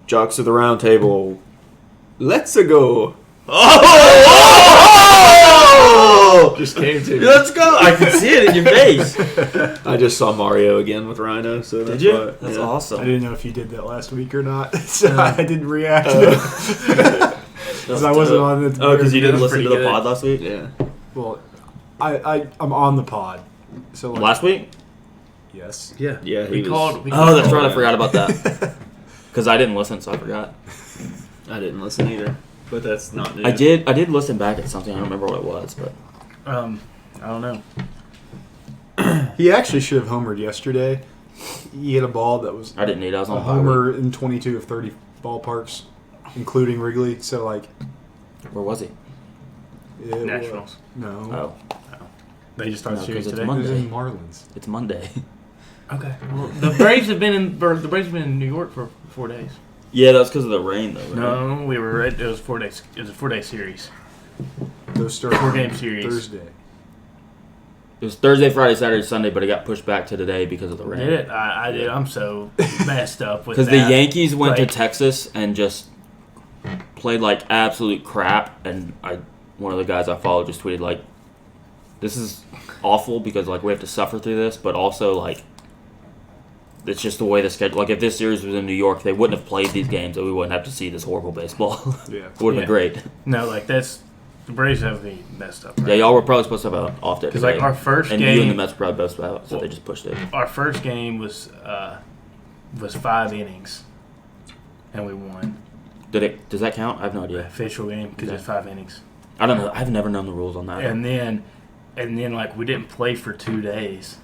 Jocks of the Round Table. Let's go. Oh! Just came to me. Let's go. I can see it in your face. I just saw Mario again with Rhino. So Did you? Why, That's yeah. awesome. I didn't know if you did that last week or not, so I didn't react to it. Because I wasn't on it. Oh, because you didn't listen pretty to the good. pod last week? Yeah. Well, I'm on the pod. So like, Last week? Yes. Yeah. We called. Oh, that's right. I forgot about that. Because I didn't listen, so I forgot. I didn't listen either. But that's not news. I did listen back at something. I don't remember what it was, but I don't know. He actually should have homered yesterday. He hit a ball that was I didn't need it. I was on a a bye week. homer in 22 of 30 ballparks, including Wrigley. So like, Where was he? it Nationals. No, Oh, They just started No, series 'cause it's today. it was Monday. in Marlins. it's Monday. Okay. Well, the Braves have been in New York for 4 days. Yeah, that's because of the rain, though. Right? No, we were right. It was 4 days. It was a 4-day series. Those start 4-game series. Thursday. It was Thursday, Friday, Saturday, Sunday, but it got pushed back to today because of the rain. Did it? I did. I'm so messed up with Because that. the Yankees went to Like, Texas and just played like absolute crap, and one of the guys I follow just tweeted like, "This is awful because like we have to suffer through this, but also like it's just the way the schedule. Like if this series was in New York, they wouldn't have played these games, and we wouldn't have to see this horrible baseball. Yeah. It would have Yeah. been great. No, like that's the Braves have me messed up. Yeah, y'all were probably supposed to have an off day Because today, like our first and you and the game, Mets were probably both out, so they just pushed it. our first game was 5 innings, and we won. Does that count? I have no idea. Official game because it's 5 innings. I don't know. I've never known the rules on that. And then like we didn't play for 2 days,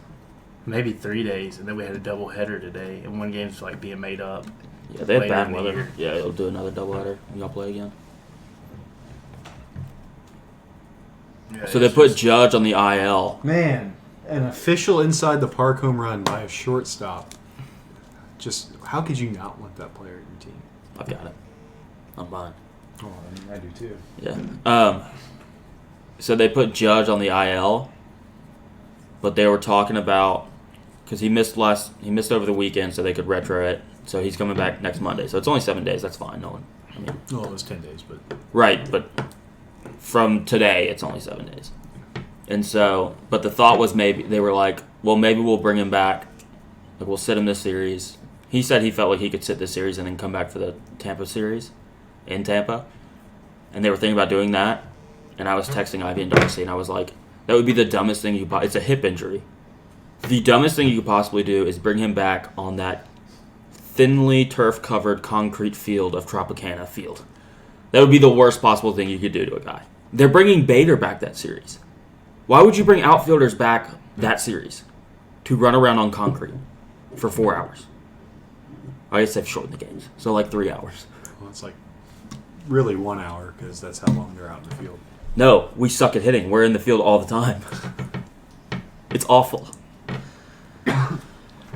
maybe 3 days, and then we had a doubleheader today, and one game's like being made up. Yeah, they had later bad in the weather. year. Yeah, it'll do another doubleheader. Y'all play again. Yeah, So they it's put just- Judge on the IL. Man, an official inside the park home run by a shortstop. Just how could you not want that player in your team? I've got it. I'm fine. Oh, I mean, I do too. Yeah. So they put Judge on the IL, but they were talking about because he missed over the weekend, so they could retro it. So he's coming back next Monday. So it's only 7 days. That's fine. No one. I mean, Well, it was 10 days, but right, but from today, it's only 7 days. And so, but the thought was maybe they were like, well, maybe we'll bring him back. Like we'll sit him this series. He said he felt like he could sit this series and then come back for the Tampa series in Tampa. And they were thinking about doing that. And I was texting Ivy and Darcy, and I was like, that would be the dumbest thing you could. It's a hip injury. The dumbest thing you could possibly do is bring him back on that thinly turf-covered concrete field of Tropicana Field. That would be the worst possible thing you could do to a guy. They're bringing Bader back that series. Why would you bring outfielders back that series to run around on concrete for 4 hours? I guess they've shortened the games, so like 3 hours. well, it's like really 1 hour because that's how long they're out in the field. No, we suck at hitting. We're in the field all the time. It's awful.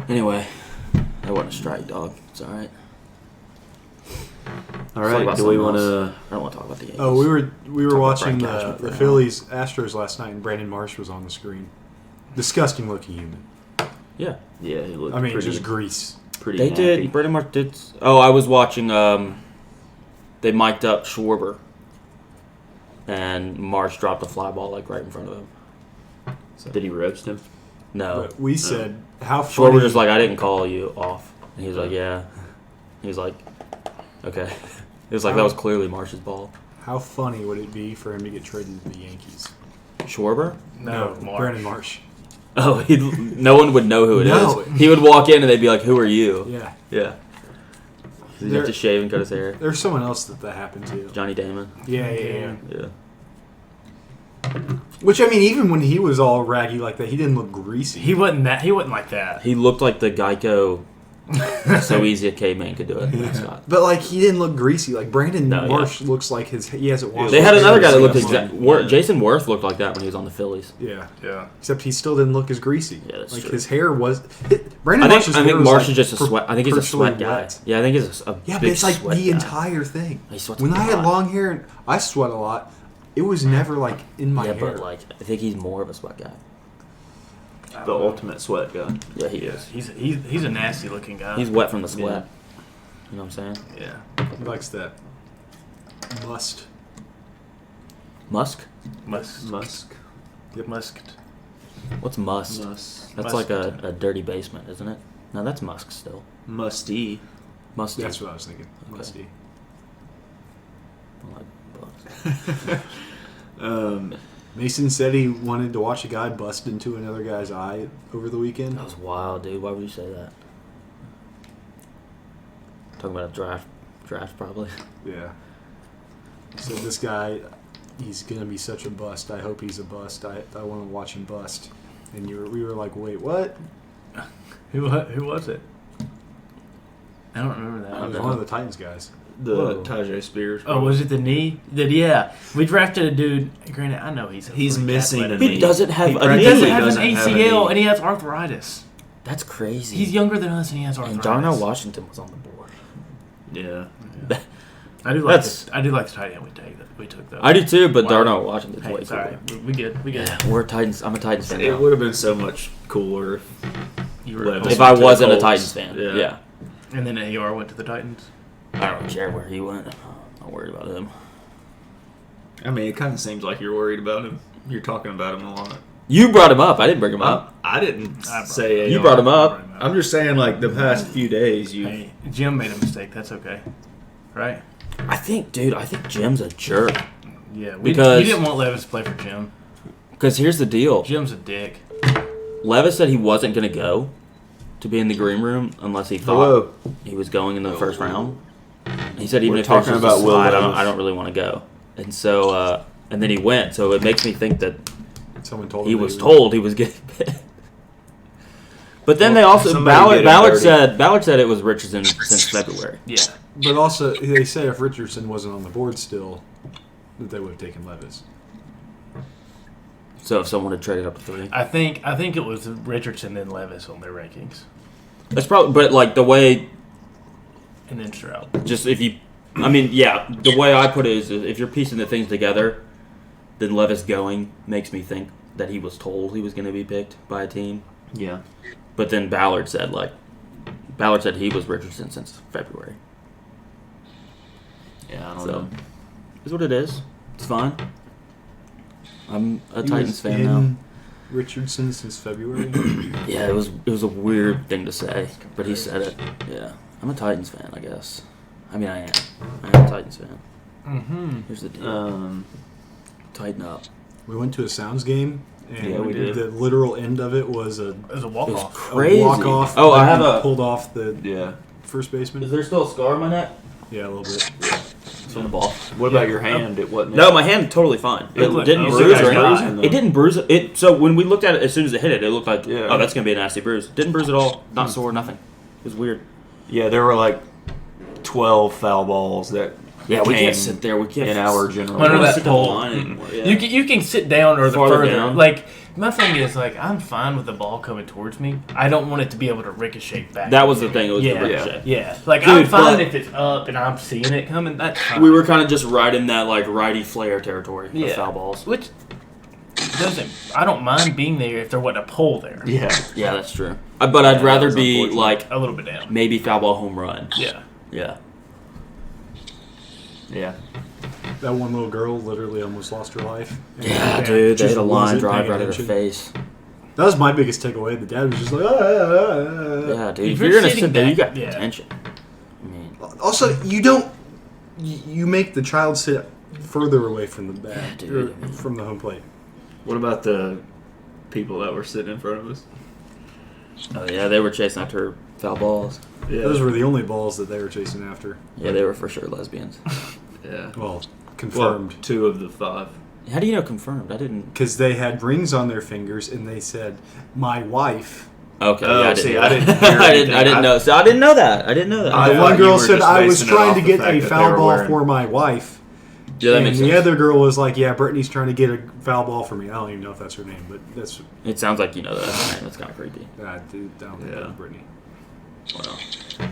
Anyway, that wasn't a strike, dog. It's all right. All Let's talk right. about Do we something want else. to? I don't want to talk about the Yankees. Oh, we were Talk watching about Brian Cashman for the an Phillies Astros last night, and Brandon Marsh was on the screen. Disgusting looking human. Yeah. Yeah, he looked I mean, pretty, just grease. pretty They nappy. did. Brandon Marsh did. Oh, I was watching. They mic'd up Schwarber, and Marsh dropped a fly ball like right in front of him. Did he roast him? No, But we said how funny. Schwarber just like, I didn't call you off, and he was like, yeah. He was like, okay. It was like that was clearly Marsh's ball. How funny would it be for him to get traded to the Yankees? Schwarber? No, Marsh. Brandon Marsh. Oh, no one would know who it is. No. He would walk in and they'd be like, who are you? Yeah. Yeah. He'd There- have to shave and cut his hair. There's someone else that happened to. Johnny Damon. Yeah. Yeah. Which I mean, even when he was all raggy like that, he didn't look greasy. He wasn't that. He wasn't like that. He looked like the Geico So Easy a Caveman could do it. Scott. But like he didn't look greasy. Like Brandon No, Marsh looks like he hasn't washed. They had his another guy that hair looked since- exact. Jason Worth looked like that when he was on the Phillies. Yeah. Yeah. Except he still didn't look as greasy. Yeah, that's like true. his hair was. Brandon I Marsh's hair think was, Marsh like, is just a sweat. I think he's a perpetually sweat guy. wet. Yeah, I think he's a Yeah, big but it's like sweat the guy. entire thing. He sweats When a I had lot. long hair, and I sweat a lot. It was never like in my Yeah, hair. but like I think he's more of a sweat guy. The ultimate sweat guy. Yeah, he Yeah, is. he's a nasty looking guy. He's wet from the sweat. You know what I'm saying? Yeah. He likes that. Musk? Musk. Yep. Musked. What's must? Must. That's like a dirty basement, isn't it? No, that's musk still. Musty. Musty. That's what I was thinking. Okay. Musty. I like bugs. Mason said he wanted to watch a guy bust into another guy's eye over the weekend. That was wild, dude. Why would you say that? Talking about a draft probably. Yeah. He said this guy, he's gonna be such a bust. I hope he's a bust. I want to watch him bust. And we were like, wait, what? Who was it? I don't remember that. It was one of the Titans guys. The Tajay Spears. Oh, was it the knee? Yeah. We drafted a dude. Granted, I know he's freak missing athletic. a knee. He doesn't have He a He practically doesn't knee. have an doesn't have a ACL, knee. and he has arthritis. That's crazy. He's younger than us, and he has arthritis. And Darnell Washington was on the board. Yeah. I do like the tight end we took though. I do too, but Wow. Darnell Washington's Hey, way it's all cooler. right. We good. We good. Yeah, we're Titans. I'm a Titans fan It now. would have been so much cooler if You were Levis If I went to the wasn't a Colts. Titans fan, Yeah. yeah. And then AR went to the Titans. I don't care where he went. I'm not worried about him. I mean, it kind of seems like you're worried about him. You're talking about him a lot. You brought him up. I didn't bring him up. I didn't I brought say him You AR. brought him up. I'm just saying, like, the past few days, you. Hey, Jim made a mistake. That's okay, right? I think Jim's a jerk. Yeah, Because- we didn't want Levis to play for Jim. Because here's the deal. Jim's a dick. Levis said he wasn't going to go to be in the green room unless he thought he was going in the first round. He said even We're if there's talking just about a Will slide, Levis. I don't really want to go. And so, and then he went. So it makes me think that Someone told him he that was told he was getting picked. But then Well, they also somebody did him Ballard said it was Richardson since February. Yeah. But also, they said if Richardson wasn't on the board still, that they would have taken Levis. So if someone had traded up to 3, I think it was Richardson and Levis on their rankings, that's probably. But like the way, and then Stroud. just if you, I mean, yeah, the way I put it is if you're piecing the things together, then Levis going makes me think that he was told he was going to be picked by a team. Yeah. But then Ballard said he was Richardson since February. Yeah, I don't So know. it's what it is. It's fine. I'm a He Titans was fan in now. Richardson since February. Yeah, it was a weird thing to say, but he said it. Yeah, I'm a Titans fan, I guess. I mean, I am a Titans fan. Mm-hmm. Here's the deal. Tighten up. We went to a Sounds game, and Yeah, we did. the literal end of it was a It was a It walk was off. crazy. walk off. Oh, I have a. pulled off the Yeah. first baseman. there still a scar on my neck? Yeah, a little bit. It's on the ball. What about your hand? It wasn't. No, my hand totally fine. It looked- didn't oh, bruise so or you guys anything. got It didn't bruise it. So when we looked at it as soon as it hit it, it looked like, Yeah. oh, that's gonna be a nasty bruise. Didn't bruise at all. Not sore. Nothing. It was weird. Yeah, there were like 12 foul balls that. Yeah, we came can't sit there. We can't in our general. Under we that can't sit on the pole. line anymore. Yeah. You can sit down or the Farther further. down. Like my thing is like I'm fine with the ball coming towards me. I don't want it to be able to ricochet back. That was the thing. It was Yeah. the ricochet. Yeah, like Dude, I'm fine but- if it's up and I'm seeing it coming. That's fine. We were kind of just right in that like righty flair territory Yeah. of foul balls. Which doesn't. I don't mind being there if there wasn't a pole there. Yeah. Yeah, that's true. But I'd rather was be unfortunate. like A little bit down. maybe foul ball home run. Yeah. Yeah. Yeah. That one little girl literally almost lost her life. And Yeah, the dad dude. They just hit a line wasn't drive paying right at her attention. face. That was my biggest takeaway. The dad was just like, ah. Yeah, dude. If If you're you're gonna sitting sit there, you back- got yeah. attention. I mean, Also, you don't. You make the child sit further away from the bat, Yeah, dude. or from the home plate. What about the people that were sitting in front of us? oh yeah, they were chasing after her foul balls. Yeah. Those were the only balls that they were chasing after. Yeah, they were for sure lesbians. Yeah. Well, confirmed. Well, 2 of the 5. How do you know confirmed? I didn't. Because they had rings on their fingers and they said, "My wife." Okay, Oh, yeah, I see, didn't. I know didn't that. hear I didn't. anything. I didn't know. So I didn't know that. I didn't know that. I The thought one you girl were said, just "I was basing it trying off to the get fact a that they foul were ball wearing- for my wife." Yeah, that and makes the sense. other girl was like, "Yeah, Brittany's trying to get a foul ball for me." I don't even know if that's her name, but that's It sounds like you know that. That's kind of creepy. dude, I don't think Yeah. that was Brittany. Wow.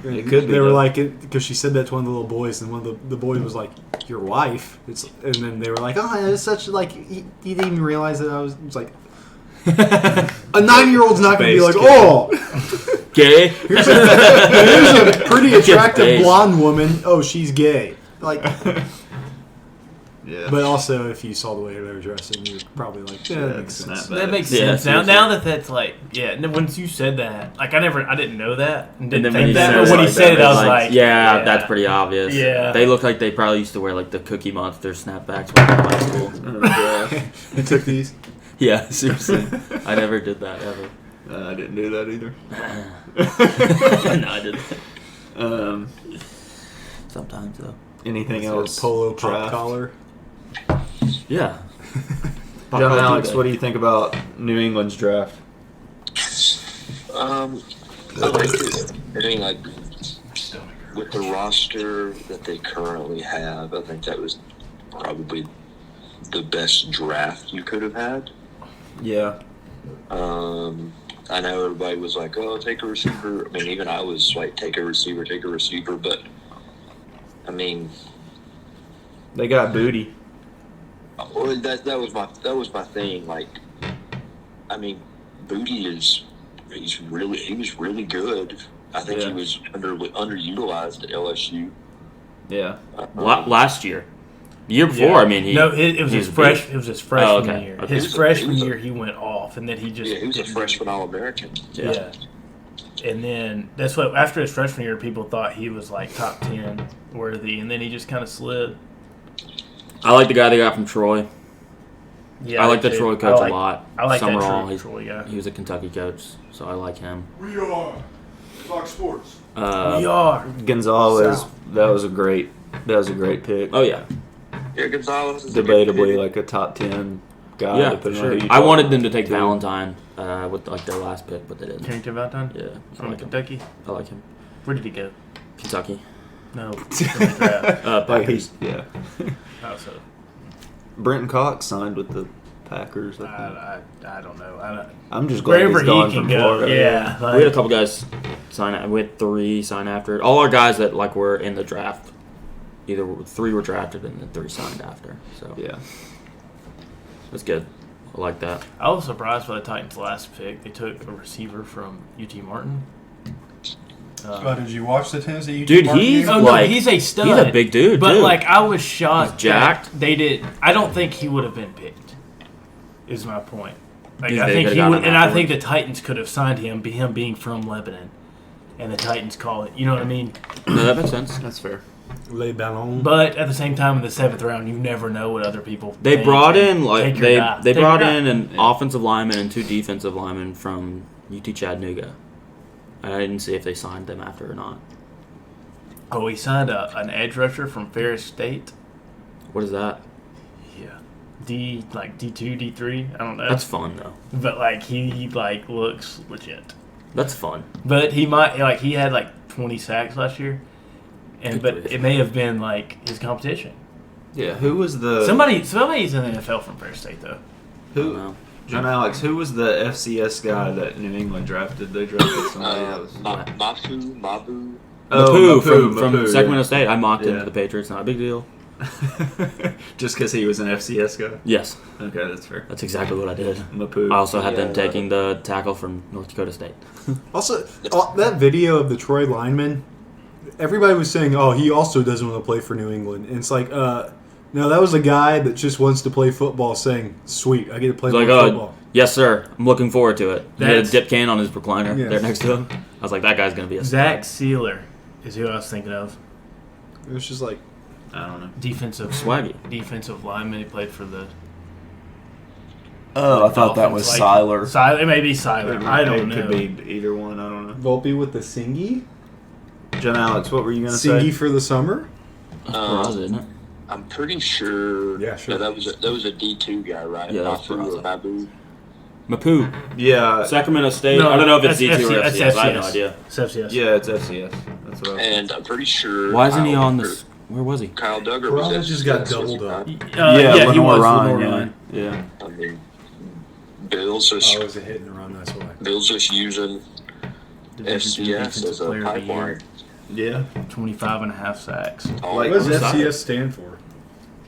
It could be, They were though. like, because she said that to one of the little boys, and one of the boys was like, "Your wife." And then they were like, "Oh, it's such like he didn't even realize that I was." It's like a 9-year-old's not going to be like, Space kid. "Oh." Gay. Here's a pretty attractive Gay. blonde woman. Oh, she's gay. Like, Yeah. but also if you saw the way they were dressing, you're probably like, yeah, that makes sense. Snapback. That makes Yeah, sense. Now, seriously. now that's like, yeah. And then once you said that, like I didn't know that, and didn't And then when think he that. said But when he like said that, it, I was like, yeah, that's pretty obvious. Yeah. They look like they probably used to wear like the Cookie Monster snapbacks when they were in high school. Oh, gosh. You took these. Yeah, seriously. I never did that ever. I didn't do that either. No, I didn't. Um, Sometimes though. anything It's a else? polo pop draft? collar. Yeah. John Alex, what do you think about New England's draft? I like it. I mean, like, with the roster that they currently have, I think that was probably the best draft you could have had. Yeah. I know everybody was like, oh, take a receiver. I mean, even I was like, take a receiver. But, I mean, They got Booty. well, that was my thing. Like, I mean, Booty he was really good. I think Yeah. he was underutilized at LSU. Yeah. Last year. The year before, I mean, it was he his was fresh. It was his freshman Oh, okay. year. Okay. His He was a- freshman he was a- year, he went off, and then he just Yeah, he was a didn't- freshman All-American. Yeah. And then that's what after his freshman year, people thought he was like top 10 worthy, and then he just kind of slid. I like the guy they got from Troy. Yeah, I like the too. Troy coach a lot. I like Summerall, that he's- Troy guy. He was a Kentucky coach, so I like him. We are Fox Sports. We are. Gonzalez. South. That was a great pick. Oh yeah, Yeah, Gonzalez is a good Debatably pick. like a top 10 guy. yeah, for depending on sure. who you I talk wanted them to take to. Valentine with like their last pick, but they didn't. Carrington Valentine Yeah, I from like him. Kentucky. I like him. Where did he go? Kentucky. No, from the draft. Like Packers. yeah. Oh, so Brenton Cox signed with the Packers. I think. I don't know. I'm just glad Wherever he's gone he can from go. Florida. Yeah, We had a couple guys sign. We had 3 sign after it. All our guys that like were in the draft, either 3 were drafted and then 3 signed after. So Yeah. that's good. I like that. I was surprised by the Titans' last pick. They took a receiver from UT Martin. Did you watch the Tennessee UT Dude, Martin he's game? Oh, no, like he's a stud. He's a big dude, But too. like, I was shocked. He's jacked. that They did. I don't think he would have been picked. Is my point. Like, You I think think they he got would, him and I think afterwards? the Titans could have signed him. Him being from Lebanon, and the Titans call it. You know what I mean? No, that makes sense. That's fair. Le Ballon. But at the same time, in the 7th round, you never know what other people. They think, brought and in like take your they guy. they Take brought your guy. in an Yeah. offensive lineman and 2 defensive linemen from UT Chattanooga. And I didn't see if they signed them after or not. Oh, he signed an edge rusher from Ferris State. What is that? Yeah, D2, D3. I don't know. That's fun though. But like he like looks legit. That's fun. But he had like 20 sacks last year, and Good but grief. it may have been like his competition. Yeah. Who was the Somebody's in the NFL from Ferris State though. I don't who? know. John Alex. Who was the FCS guy that New England drafted? They drafted somebody that was. Mabu. Mapu from Mapu, Sacramento yeah. State. I mocked him Yeah. to the Patriots. Not a big deal. Just because he was an FCS guy. Yes, Okay, that's fair. that's exactly what I did. Mapu. I also had them Yeah. taking the tackle from North Dakota State. Also, that video of the Troy lineman, everybody was saying, oh, he also doesn't want to play for New England. And it's like, no, that was a guy that just wants to play football saying, sweet, I get to play It's more like, oh, football. yes, sir. I'm looking forward to it. He had a That's- dip can on his recliner Yeah. there next to him. I was like, that guy's gonna be a Zach stud. Sealer is who I was thinking of. It was just like, I don't know. Defensive lineman. He played for the. Oh, Dolphins, like- Siler. It may be Siler. I don't know. Could be either one. I don't know. Volpe with the Singy? John Alex, what were you gonna Singy say? for the summer? Peraza, isn't it? I'm pretty sure. Yeah, sure. No, that was a D2 guy, right? Yeah, that's Mafu or Peraza. Mabu. Mapu. Yeah, Sacramento State. No, I don't know if it's that's D2 or FCS. FCS. I have no idea. It's FCS. yeah, it's FCS. That's what I was. And I'm pretty sure. Why isn't he Kyle on Duggar- this? Where was he? Kyle Duggar was Peraza just got FCS, doubled wasn't up. he? Yeah, he was Ryan, Ryan. yeah. I mean, Bill's just Oh, it was a hit and run, that's why. Bill's just using Division II FCS as a Player of the Year. pipeline. Yeah, 25.5 sacks. All Like- What does What's that? FCS stand for?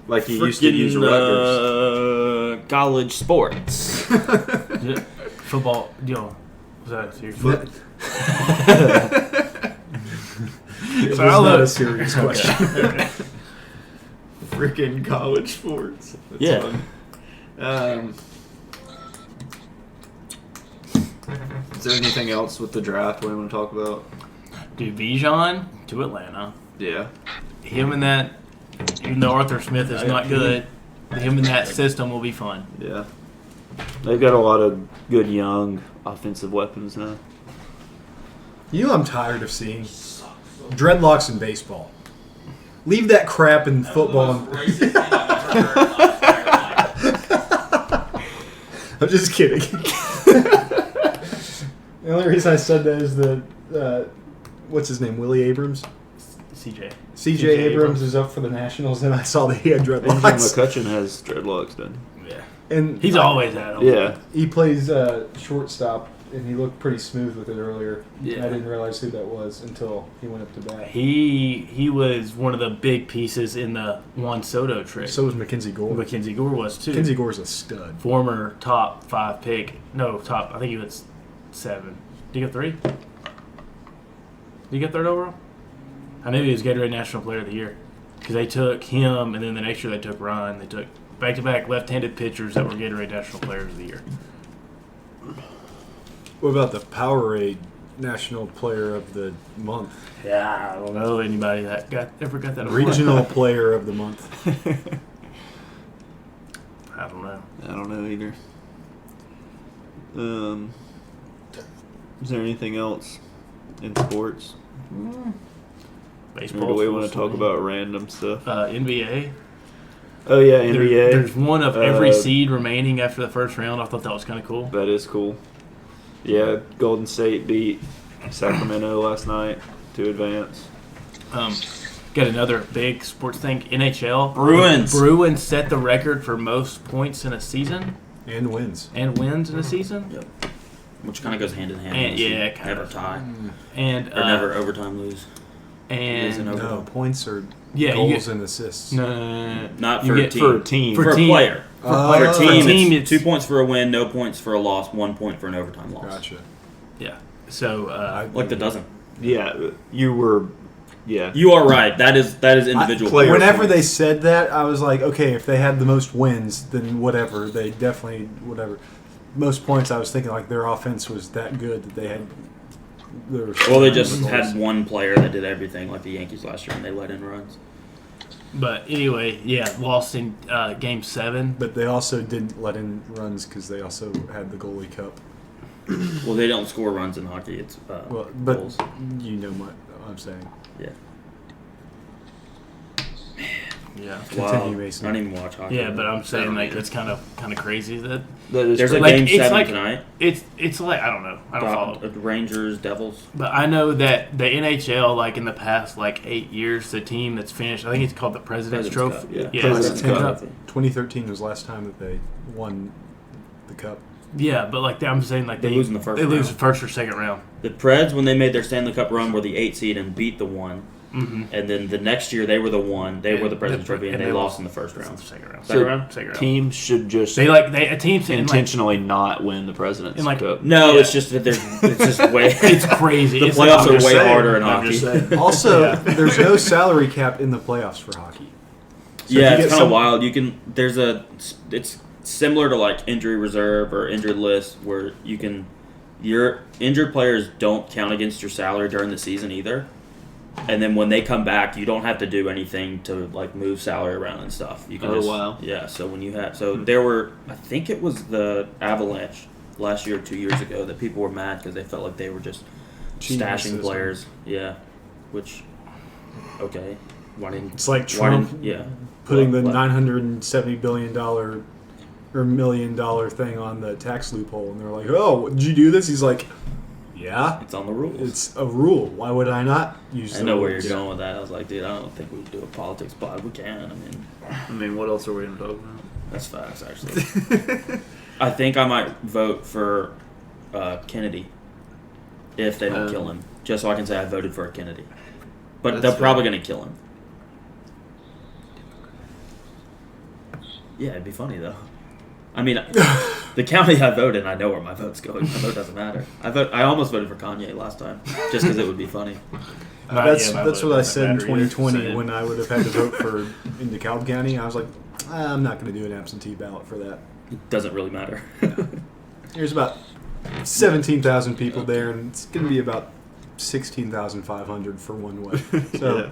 like he used to use Rutgers. College sports. Football. Was that your foot? It was I'll not look. a serious question. Freaking college sports. That's Yeah. fun. Is there anything else with the draft we want to talk about? Dude, Bijan to Atlanta. Yeah. Him and that, even though Arthur Smith is not good, him and that system will be fun. Yeah. They've got a lot of good young offensive weapons now. You know, I'm tired of seeing dreadlocks in baseball. Leave that crap in football. I'm just kidding. The only reason I said that is that what's his name, Willie Abrams. CJ. CJ Abrams is up for the Nationals, and I saw that he had Andrew dreadlocks. McCutcheon has dreadlocks, doesn't Yeah. And He's always had them. he? Yeah. he plays shortstop, and he looked pretty smooth with it earlier. Yeah. I didn't realize who that was until he went up to bat. He was one of the big pieces in the Juan Soto trade. So was Mackenzie Gore. Mackenzie Gore was too. Mackenzie Gore's a stud. Former top 5 pick. No, top. I think he was 7. Did he get 3? Did he get 3rd overall? I knew he was Gatorade National Player of the Year because they took him, and then the next year they took Ryan. They took back-to-back left-handed pitchers that were Gatorade National Players of the Year. What about the Powerade National Player of the Month? Yeah, I don't know anybody that ever got that award. Regional Player of the Month. I don't know. I don't know either. Is there anything else in sports? Baseball. Or do we want to sports, talk about random stuff? NBA? Oh yeah, NBA. There's one of every Uh, seed remaining after the first round. I thought that was kind of cool. That is cool. Yeah, Golden State beat Sacramento last night to advance. Got another big sports thing. NHL. Bruins. Bruins set the record for most points in a season And wins. and wins in a season. Yep. Which kind of goes hand in hand. And- with the yeah, kind never of. tie And or never overtime lose. Lose in and overtime. No, points or yeah, you goals get and assists. no. Not You for a get team. For a team. For For a team. player. For For a team, team, it's it's 2 points for a win, no points for a loss, 1 point for an overtime loss. Gotcha. Yeah. So Like the dozen. Yeah, you were. Yeah. You are right. That is individual. player Whenever points. they said that, I was like, okay, if they had the most wins, then whatever. They definitely, whatever. Most points, I was thinking like their offense was that good that they had. Well, they just had one player that did everything, like the Yankees last year, and they let in runs. but anyway, yeah, lost in game 7. But they also didn't let in runs because they also had the goalie cup. Well, they don't score runs in hockey. It's Well, but goals. you know what I'm saying. Yeah. Yeah. Continue, Wow. Mason. I don't even watch hockey. Yeah, but I'm saying don't like either. it's kind of crazy that That is There's a crazy. Like, game it's 7 like- tonight. it's like I don't know. I don't follow. Rangers, Devils. But I know that the NHL, like in the past, like 8 years, the team that's finished, I think it's called the President's President's Trophy. Cup, Yeah, President's President's Cup. 2013 was the last time that they won the cup. Yeah, but like I'm saying, like They lose in the first They lose round. the first or second round. The Preds, when they made their Stanley Cup run, were the 8 seed and beat the 1. Mm-hmm. And then the next year, they were the 1. They were the President's Trophy, and they lost in the first round. Second round. So Second round. Second round. teams should just They a team saying like intentionally not win the President's And, like, Cup. No, Yeah. it's just that it's just way. it's crazy. The It's playoffs like, are I'm just way saying. harder in I'm hockey. just saying. Also, Yeah. there's no salary cap in the playoffs for hockey. So if Yeah, you it's get kind of some- wild. You can it's similar to like injury reserve or injured list where your injured players don't count against your salary during the season either. And then when they come back, you don't have to do anything to like move salary around and stuff. You can Oh, just, wow. Yeah, so when you have there were I think it was the Avalanche last year or 2 years ago that people were mad because they felt like they were just Cheating the stashing system. players. Yeah. Which okay. Why didn't It's like why Trump didn't- yeah. putting the Well, $970 billion or $1 million thing on the tax loophole, and they're like, "Oh, did you do this?" He's like, "Yeah, it's on the rules. it's a rule. Why would I not use?" I the know where you're rules?" going with that. I was like, dude, I don't think we would do a politics pod. We can. I mean, what else are we going to talk about? That's facts, actually. I think I might vote for Kennedy if they don't kill him, just so I can say I voted for a Kennedy. But That's they're fair. probably going to kill him. Yeah, it'd be funny, though. I mean, the county I vote in, I know where my vote's going. My vote doesn't matter. I almost voted for Kanye last time, just because it would be funny. That's my that's vote what I doesn't said in matter either, 2020 so- when I would have had to vote for in DeKalb County. I was like, I'm not going to do an absentee ballot for that. It doesn't really matter. There's about 17,000 people there, and it's going to be about 16,500 for one way. So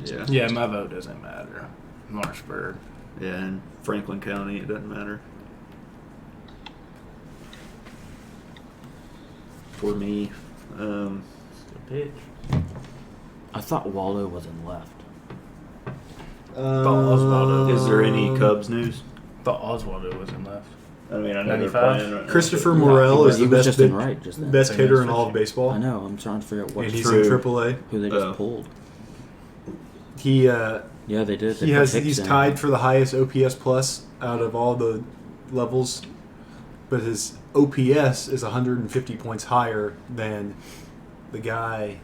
Yeah. Yeah, my vote doesn't matter. Marshburg. Yeah, in Franklin County, it doesn't matter. For me, Good pitch. I thought Waldo was in left. Oswaldo. is there any Cubs news? Thought Oswaldo was in left. I mean, I know they're 95? playing right now. Christopher He Morel was- is he the was best just in right just then. best Same hitter as in all of Fisher. baseball, I know. I'm trying to figure out what and he's true. in AAA. who they just Oh. pulled. He Yeah, they did. They he put has Hicks he's in. tied for the highest OPS plus out of all the levels, but his OPS is 150 points higher than the guy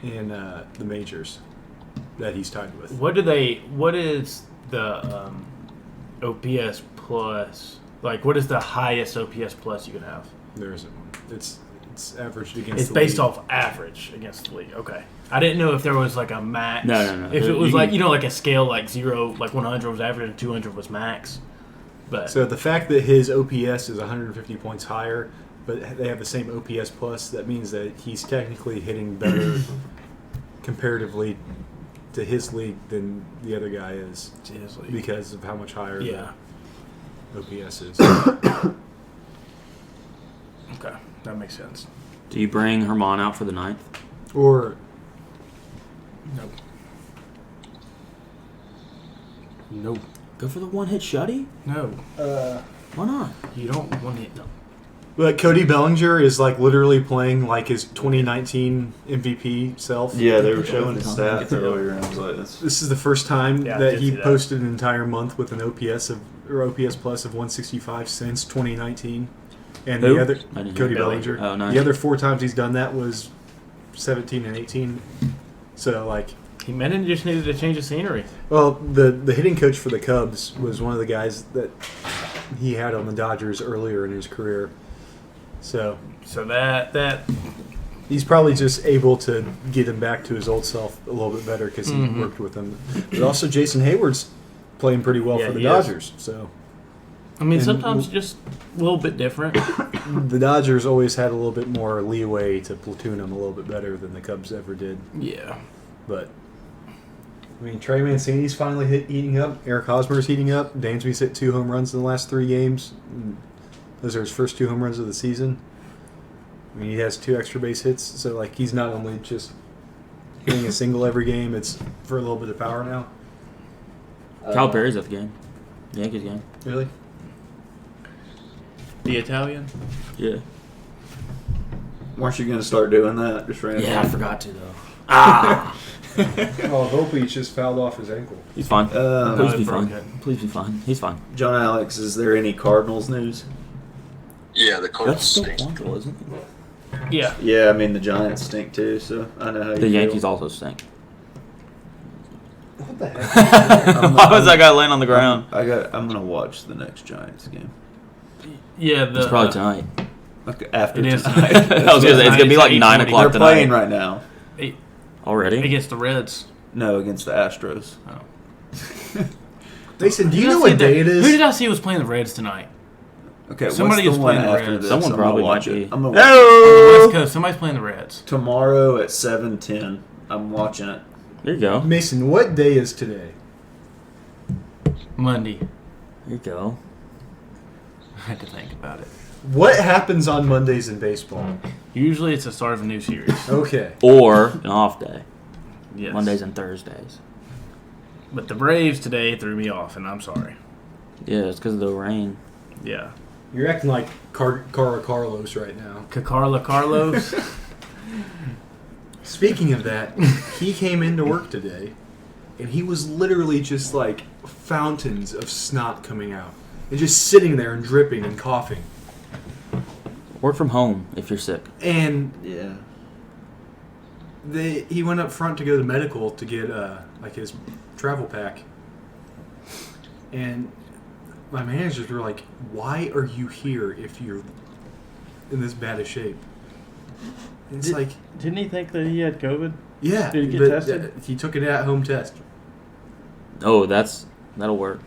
in the majors that he's tied with. What is the OPS plus? Like, what is the highest OPS plus you can have? There isn't one. It's averaged against. It's the based league. off average against the league. Okay. I didn't know if there was like a max. No. If it You was can- like, like a scale like 0, like 100 was average and 200 was max. But So the fact that his OPS is 150 points higher, but they have the same OPS plus, that means that he's technically hitting better comparatively to his league than the other guy is seriously. because of how much higher Yeah. the OPS is. Okay. That makes sense. Do you bring Herman out for the 9th? Or Nope. Nope. Go for the one-hit shutty? No. Why not? You don't want it. No. but Cody Bellinger is like literally playing like his 2019 MVP self. Yeah, they were showing his Get stats the- earlier, and I was like, "That's This is the first time Yeah, I that did he see that. posted an entire month with an OPS plus of 165 since 2019. And Who? the other I didn't Cody hear. Bellinger. Oh, nice. The other 4 times he's done that was 17 and 18. So like, He meant it just needed to change the scenery. well, the hitting coach for the Cubs was one of the guys that he had on the Dodgers earlier in his career. So So that he's probably just able to get him back to his old self a little bit better because he Mhm. worked with him. But also Jason Hayward's playing pretty well Yeah, for the he is. Dodgers. So I mean, And- sometimes just a little bit different. the Dodgers always had a little bit more leeway to platoon him a little bit better than the Cubs ever did. Yeah. But I mean, Trey Mancini's finally heating up. Eric Hosmer's heating up. Dansby's hit 2 home runs in the last 3 games. Those are his first 2 home runs of the season. I mean, he has 2 extra base hits, so like he's not only just hitting a single every game; it's for a little bit of power now. Cal Perry's at the game. Yankees game. Really? The Italian? Yeah. weren't you going to start doing that? Just randomly? Yeah, I forgot to, though. Ah! Oh, hopefully he's just fouled off his ankle. He's fine. Please No, be it broke fine. it. Please be fine. He's fine. John Alex, is there any Cardinals news? Yeah, the Cardinals That's still stink. Quantrill, isn't it? Yeah. Yeah, I mean the Giants stink too, so I know how you The feel. Yankees also stink. What the heck? Why was that guy laying on the ground? I'm gonna watch the next Giants game. Yeah. It's probably tonight. Okay, after It is tonight. I was gonna say, it's gonna be like 9 8:40. o'clock They're tonight. playing right now. Already? Against the Reds. No, against the Astros. Mason, do you Who did know I see what day it Who did is? I see was playing the Reds tonight? Okay, Somebody what's is the one playing the after Reds. this? Someone I'm gonna probably watch might it. be. I'm gonna On the Hello! West Coast, somebody's playing the Reds. tomorrow at 7:10. I'm watching it. There you go. There Mason, what day is today? Monday. you go. I had to think about it. What happens on Mondays in baseball? Usually it's the start of a new series. Okay. Or an off day. Yes. Mondays and Thursdays. But the Braves today threw me off, and I'm sorry. Yeah, it's because of the rain. Yeah. You're acting like Cara Carlos right now. Carla Carlos. Speaking of that, he came into work today, and he was literally just like fountains of snot coming out. And just sitting there and dripping and coughing. Work from home if you're sick. And Yeah. he went up front to go to medical to get like his travel pack. And my managers were like, "Why are you here if you're in this bad of shape?" It's like, Didn't he think that he had COVID? yeah, Did he get but tested? he took an at-home test. Oh, that'll work.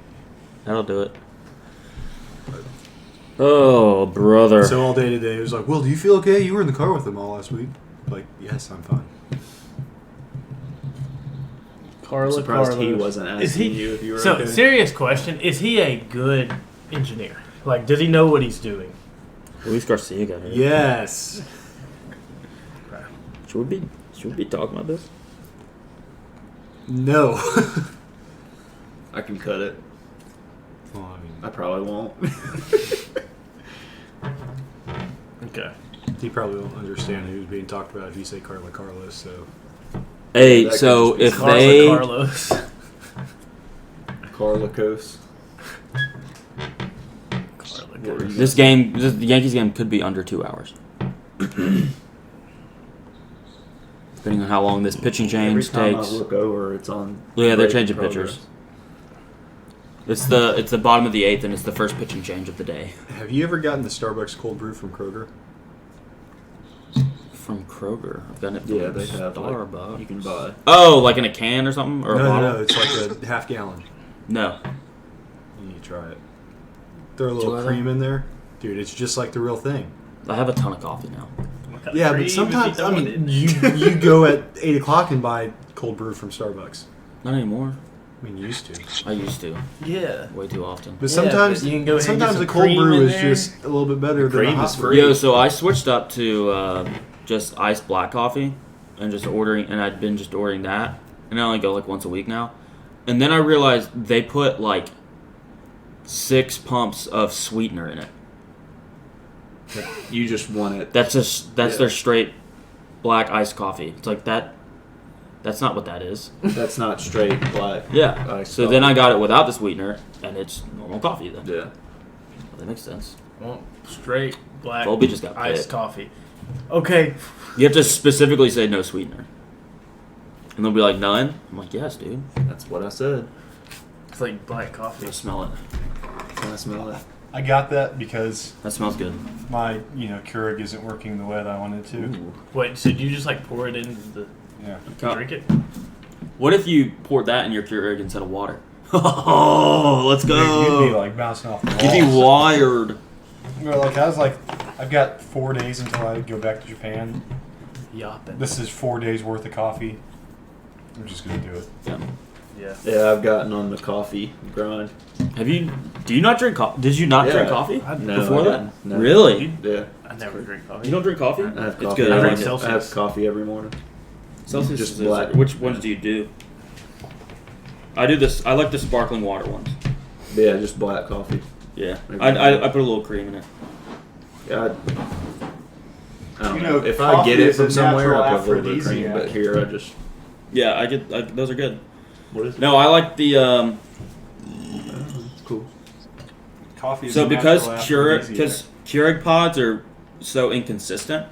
That'll do it. Oh, brother. So all day today, he was like, "Well, do you feel okay? You were in the car with him all last week." Like, yes, I'm fine. I'm Carla surprised Carlos. he wasn't Is asking he? you if you were So okay. serious question: is he a good engineer? Like, does he know what he's doing? Luis Garcia got hurt. Yes. Should we be talking about this? No. I can cut it. Well, I mean, I probably won't. Okay. he probably won't understand who's being talked about if you say Carla Carlos. So Hey, that could so just be if Carla they Carlos. Carla Coast. Carla What were you this game, the Yankees game could be under 2 hours, depending on how long this pitching Every change time takes. I look over, it's on. Yeah, they're break changing progress. pitchers. It's the bottom of the 8th, and it's the first pitching change of the day. have you ever gotten the Starbucks cold brew from Kroger? From Kroger, I've gotten it from Yeah, they have. Starbucks. Like, you can buy. Oh, like in a can or something, or a No, bottle? no, it's like a half gallon. No. You need to try it. Throw a Do little I? cream in there, dude. It's just like the real thing. I have a ton of coffee now. Yeah, but sometimes I mean, you go at 8:00 and buy cold brew from Starbucks. Not anymore. I mean, you used to. I used to, Yeah. way too often. But Yeah, sometimes, but you can go ahead and get sometimes some the cold cream brew in is there. just a little bit better than cream a hot is brew. free. Yo, so I switched up to just iced black coffee and I'd been just ordering that, and I only go like once a week now. And then I realized they put like 6 pumps of sweetener in it. You just want it. That's Yeah. their straight black iced coffee. It's like that. That's not what that is. That's not straight black. Yeah. Iced So coffee. then I got it without the sweetener, and it's normal coffee then. Yeah. That makes sense. Well, straight black Colby just got iced pissed. coffee. Okay. You have to specifically say no sweetener. And they'll be like, none? I'm like, yes, dude. That's what I said. It's like black coffee. Go smell it. Can I smell it? I got that because That smells good. my, Keurig isn't working the way that I wanted to. Ooh. Wait, so you just like pour it into the Yeah. drink it? What if you poured that in your Keurig instead of water? Oh, let's Dude, you'd be go. like bouncing off the walls. You'd be wired. Well, like I was like, I've got 4 days until I go back to Japan. Yopping. This is 4 days worth of coffee. I'm just gonna do it. Yeah. Yeah. Yeah, I've gotten on the coffee grind. Do you not drink coffee? Did you not Yeah. drink coffee No, before I that? didn't. No. Really? Yeah. I never drink coffee. You don't drink coffee? I have It's coffee. good. I every- drink Celsius. I have coffee every morning. Celsius Just is black. Which ones do you do? I do this. I like the sparkling water ones. Yeah, just black coffee. Yeah. Maybe. I put a little cream in it. Yeah, I don't You know. know, If I coffee get it is a from somewhere, natural I put a little bit of cream. aphrodisiac. But here, I just. Yeah, those are good. What is it? No, I like the Cool. Coffee is so a because natural aphrodisiac. Keurig pods are so inconsistent,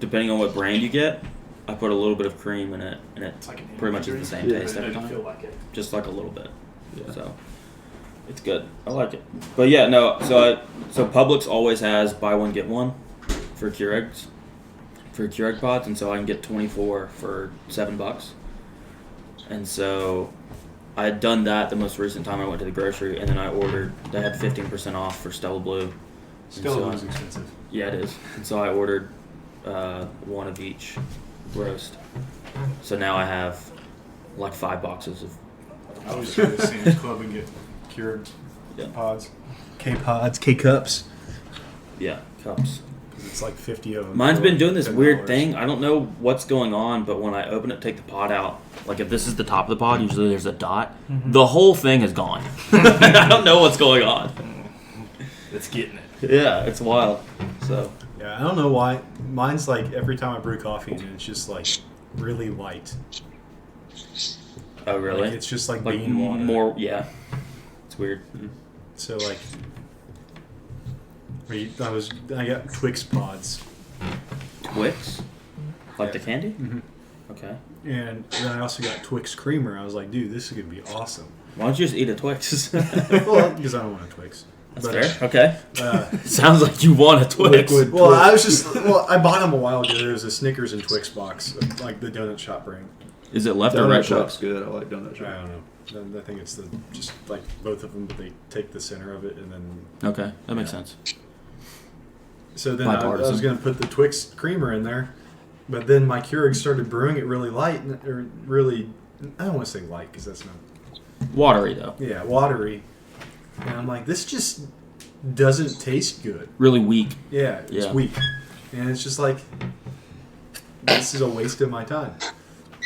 depending on what brand you get, I put a little bit of cream in it, and it like an pretty much is the same Yeah. taste every You time, feel like it. just like a little bit. Yeah. So it's good. I like it. But yeah, no. So Publix always has buy one get one for Keurigs, for Keurig pods, and so I can get 24 for $7. And so I had done that the most recent time I went to the grocery, and then I ordered. They had 15% off for Stella Blue. Still so- it was expensive. Yeah, it is. And so I ordered one of each roast. So now I have like 5 boxes of. I always go to Sam's Club and get Keurig Yeah. pods. K-Pods, K-Cups. Yeah, cups. It's like 50 of them. Mine's for been doing this $10. weird thing. I don't know what's going on, but when I open it, take the pod out, like if this is the top of the pod, usually there's a dot. The whole thing is gone. I don't know what's going on. It's getting it. Yeah, it's wild. So Yeah, I don't know why. Mine's like every time I brew coffee, and it's just like really light. oh really? Like, it's just like Like bean water. more, yeah. It's weird. So like, I got Twix pods. Twix, like the candy. Mhm. Okay. And then I also got Twix creamer. I was like, dude, this is gonna be awesome. Why don't you just eat a Twix? Well, because I don't want a Twix. That's fair. Okay. Uh, Sounds like you want a Twix. Liquid well, Twix. I was just I bought them a while ago. There was a Snickers and Twix box, like the donut shop brand. Is it left or Donut right shop's Twix? good. I like donut I shop. don't know. I think it's just like both of them, but they take the center of it and then. Okay, that makes sense. So then I was Bipartisan. going to put the Twix creamer in there, but then my Keurig started brewing it really light, or really, I don't want to say light because that's not. Watery though. Yeah, watery. And I'm like, this just doesn't taste good. Really weak. Yeah, it's Yeah. weak. And it's just like, this is a waste of my time.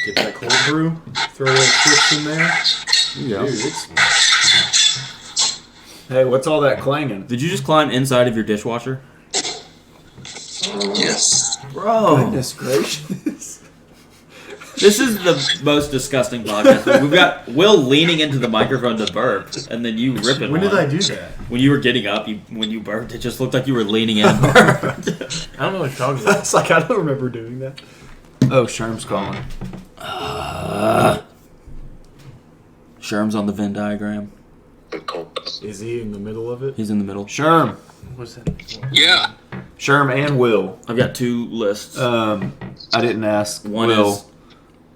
Get that cold brew, throw a little Twix in there. Yeah. Dude, it's Hey, what's all that clanging? Did you just climb inside of your dishwasher? Yes. Bro. Goodness gracious. This is the most disgusting podcast. We've got Will leaning into the microphone to burp, and then you ripping when did one. I do that? When you were getting up, when you burped, it just looked like you were leaning in and burped. I don't know what you're talking about. It's like, I don't remember doing that. Oh, Sherm's calling. Sherm's on the Venn diagram. Is he in the middle of it? He's in the middle. Sherm. What's that? Yeah. Sherm and Will. I've got two lists. I didn't ask One Will. is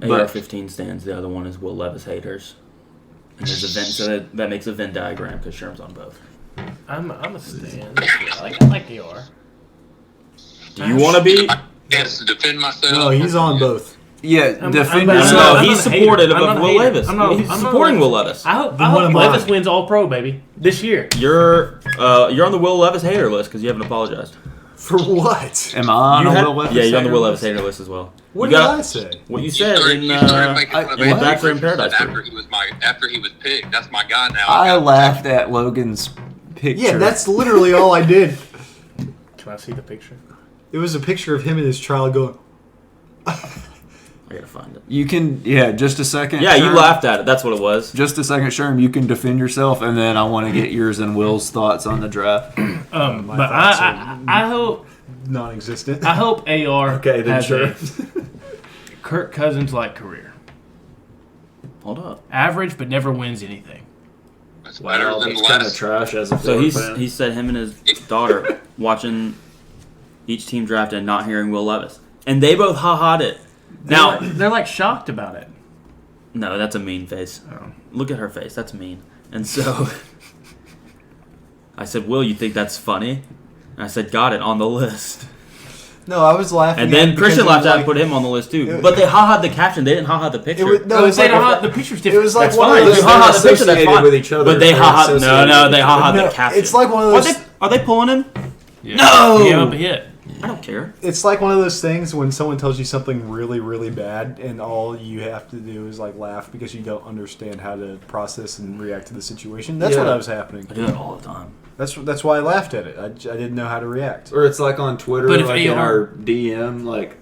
but- AR-15 stands. The other one is Will Levis haters. And there's a Venn, so that makes a Venn diagram because Sherm's on both. I'm a stand. I like AR. Do you want to be? Chance to defend myself. No, he's on both. Yeah, I'm defend not- yourself. No, I'm he's not a supportive hater. I'm of not a Will hater. Levis. I'm not- He's I'm not supporting like- Will Levis. I hope Then what am Levis I? wins All Pro, baby, this year. You're on the Will Levis hater list because you haven't apologized. For what? Am I on You a had- Will Levis? yeah, you're on the hater Will list? Levis hater list as well. What You did got- I say? What you said in making fun of in Levis Back for in Paradise. after he was picked. That's my guy now. I laughed at Logan's picture. Yeah, that's literally all I did. Can I see the picture? It was a picture of him and his child going, I gotta find it. You can, just a second. Yeah, you Sherm. laughed at it. That's what it was. Just a second, Sherm. You can defend yourself, and then I want to get yours and Will's thoughts on the draft. My But thoughts I hope non-existent. AR Okay, then has sure. a Kirk Cousins like career. Hold up. Average, but never wins anything. That's better than the kind of last. trash as a So Florida fan. he said him and his daughter watching each team draft and not hearing Will Levis, and they both ha-ha'd it. Now, They're like shocked about it. no, that's a mean face. Oh. Look at her face. That's mean. And so I said, Will, you think that's funny? And I said, got it on the list. No, I was laughing. And at then it Christian because laughed it out was and put him on the list too. it- But they ha-ha'd the caption. They didn't ha-ha the picture. It was, no, No, it's they like don't a- have, the picture's It different. was like That's one fine. of You those. ha-ha the picture, that's associated fine. with each other. But they They're ha-ha. No, associated no, with they each ha-ha other. the No, caption. it's like one of Are those. they pulling him? Yeah. No! Yeah, but hit. I don't care. It's like one of those things when someone tells you something really, really bad, and all you have to do is like laugh because you don't understand how to process and react to the situation. That's what Yeah. I was happening. I do that all the time. That's why I laughed at it. I didn't know how to react. Or it's like on Twitter, But if like in AR our DM, like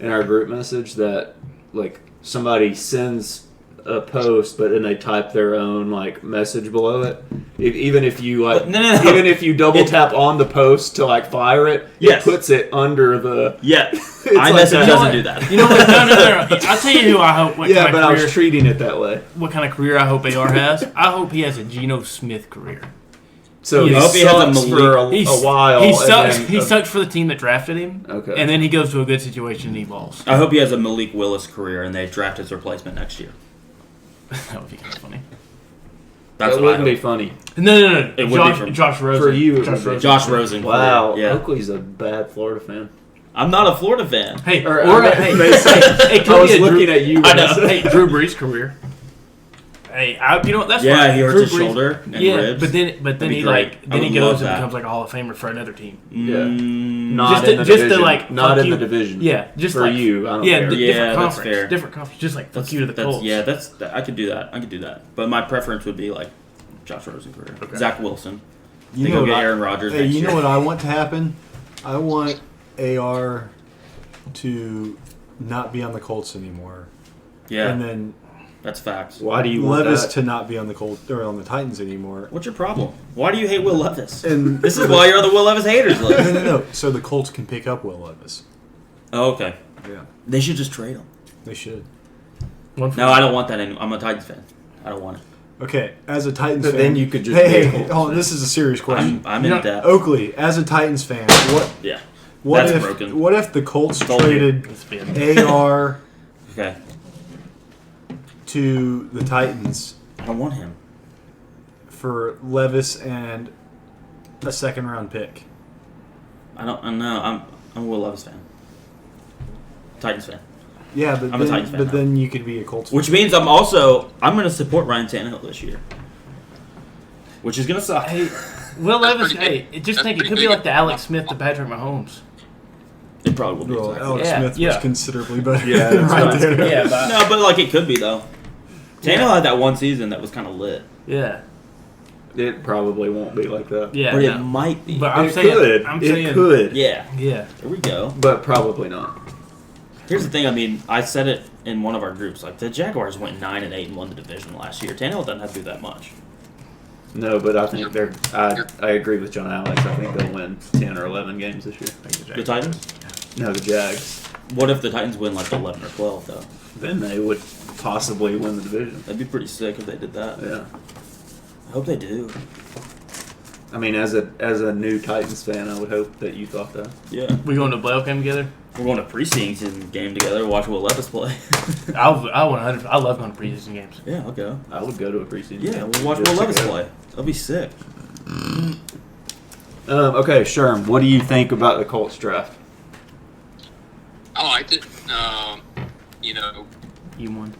in our group message, that like somebody sends a post, but then they type their own like message below it. Even if you like, But no. even if you double tap on the post to like fire it, Yes. it puts it under the. Yeah. It's iMessage like that. doesn't do that. You know what? No. I'll tell you who I hope. What Yeah, kind but of I was career, treating it that way. what kind of career I hope AR has. I hope he has a Geno Smith career. So I he hope he has a sucks Malik- for a while. He and sucks. then- He sucks for the team that drafted him. Okay. And then he goes to a good situation and he balls. I hope he has a Malik Willis career and they draft his replacement next year. That would be kind of funny. That's that what I wouldn't be hope. funny. No. It would Josh, be for- Josh Rosen. for you, it Josh would be. Rosen. Josh Rosen. Wow, career, Yeah. Oakley's a bad Florida fan. I'm not a Florida fan. Hey, Or, or I hey, mean, hey, I was looking at you. I when know. said- Hey, Drew Brees' career. Hey, you know what? That's Yeah, fine. he hurts Drew his Brees- shoulder and yeah, ribs. but then That'd be he great. like I then he would goes love and that. becomes like a Hall of Famer for another team. Not Just in to- the just to, division. like, Not fuck in you. the division. Yeah, just for like you. I don't yeah, care. Yeah, different that's conference, fair. different conference. Just like fuck you to the Colts. Yeah, I could do that. I could do that. But my preference would be like Josh Rosen career. Okay. Zach Wilson. You They know go what get I- Aaron Rodgers Hey, next you year. know what I want to happen? I want AR to not be on the Colts anymore, Yeah, and then that's facts. Why do you want Levis that? to not be on the Colts or on the Titans anymore. What's your problem? Why do you hate Will Levis? And This is why you're on the Will Levis haters no, list. no. So the Colts can pick up Will Levis. Oh, okay. Yeah. They should just trade him. They should. One for No, I don't want that anymore. I'm a Titans fan. I don't want it. Okay, as a Titans But fan, then you could just hey, be a hey, Colts hold on, fan. this is a serious question. I'm You in know, depth. Oakley, as a Titans fan, Yeah. what That's if broken. what if the Colts Told you. traded It's been- AR Okay. to the Titans I don't want him. for Levis and a second round pick? I know. I'm a Will Levis fan. Titans fan. Yeah, but I'm a Titans fan now. then you could be a Colts fan. Which means I'm going to support Ryan Tannehill this year. Which is going to suck. Hey, Will Levis. pretty Hey, good. just That's think it pretty could be good. like the Alex Smith to Patrick Mahomes. It probably will be. Well, exactly. Alex Yeah, Smith yeah. was considerably better Yeah, than that's right right. there. Yeah, but No, but like it could be though. Tannehill had that one season that was kind of lit. yeah, It probably won't be like that. yeah. But it no. might be. But I'm it saying, could. I'm it saying, could. Yeah. yeah. There we go. But probably not. Here's the thing. I mean, I said it in one of our groups. Like the Jaguars went 9-8 and won the division last year. Tannehill doesn't have to do that much. No, but I think they're. I agree with John Alex. I think they'll win 10 or 11 games this year. The Titans. No, the Jags. What if the Titans win like 11 or 12 though? Then they would possibly win the division. That'd be pretty sick if they did that. Yeah. I hope they do. I mean, as a new Titans fan, I would hope that you thought that. Yeah. We going to a playoff game together? We're going to preseason game together. Watch Will Levis play. I love going to preseason games. Yeah, I'll go. I would go to a preseason. Yeah, game. we'll watch Just Will to Levis go. play. That'll be sick. Okay, Sherm, what do you think about the Colts draft? I liked it. You know, You won.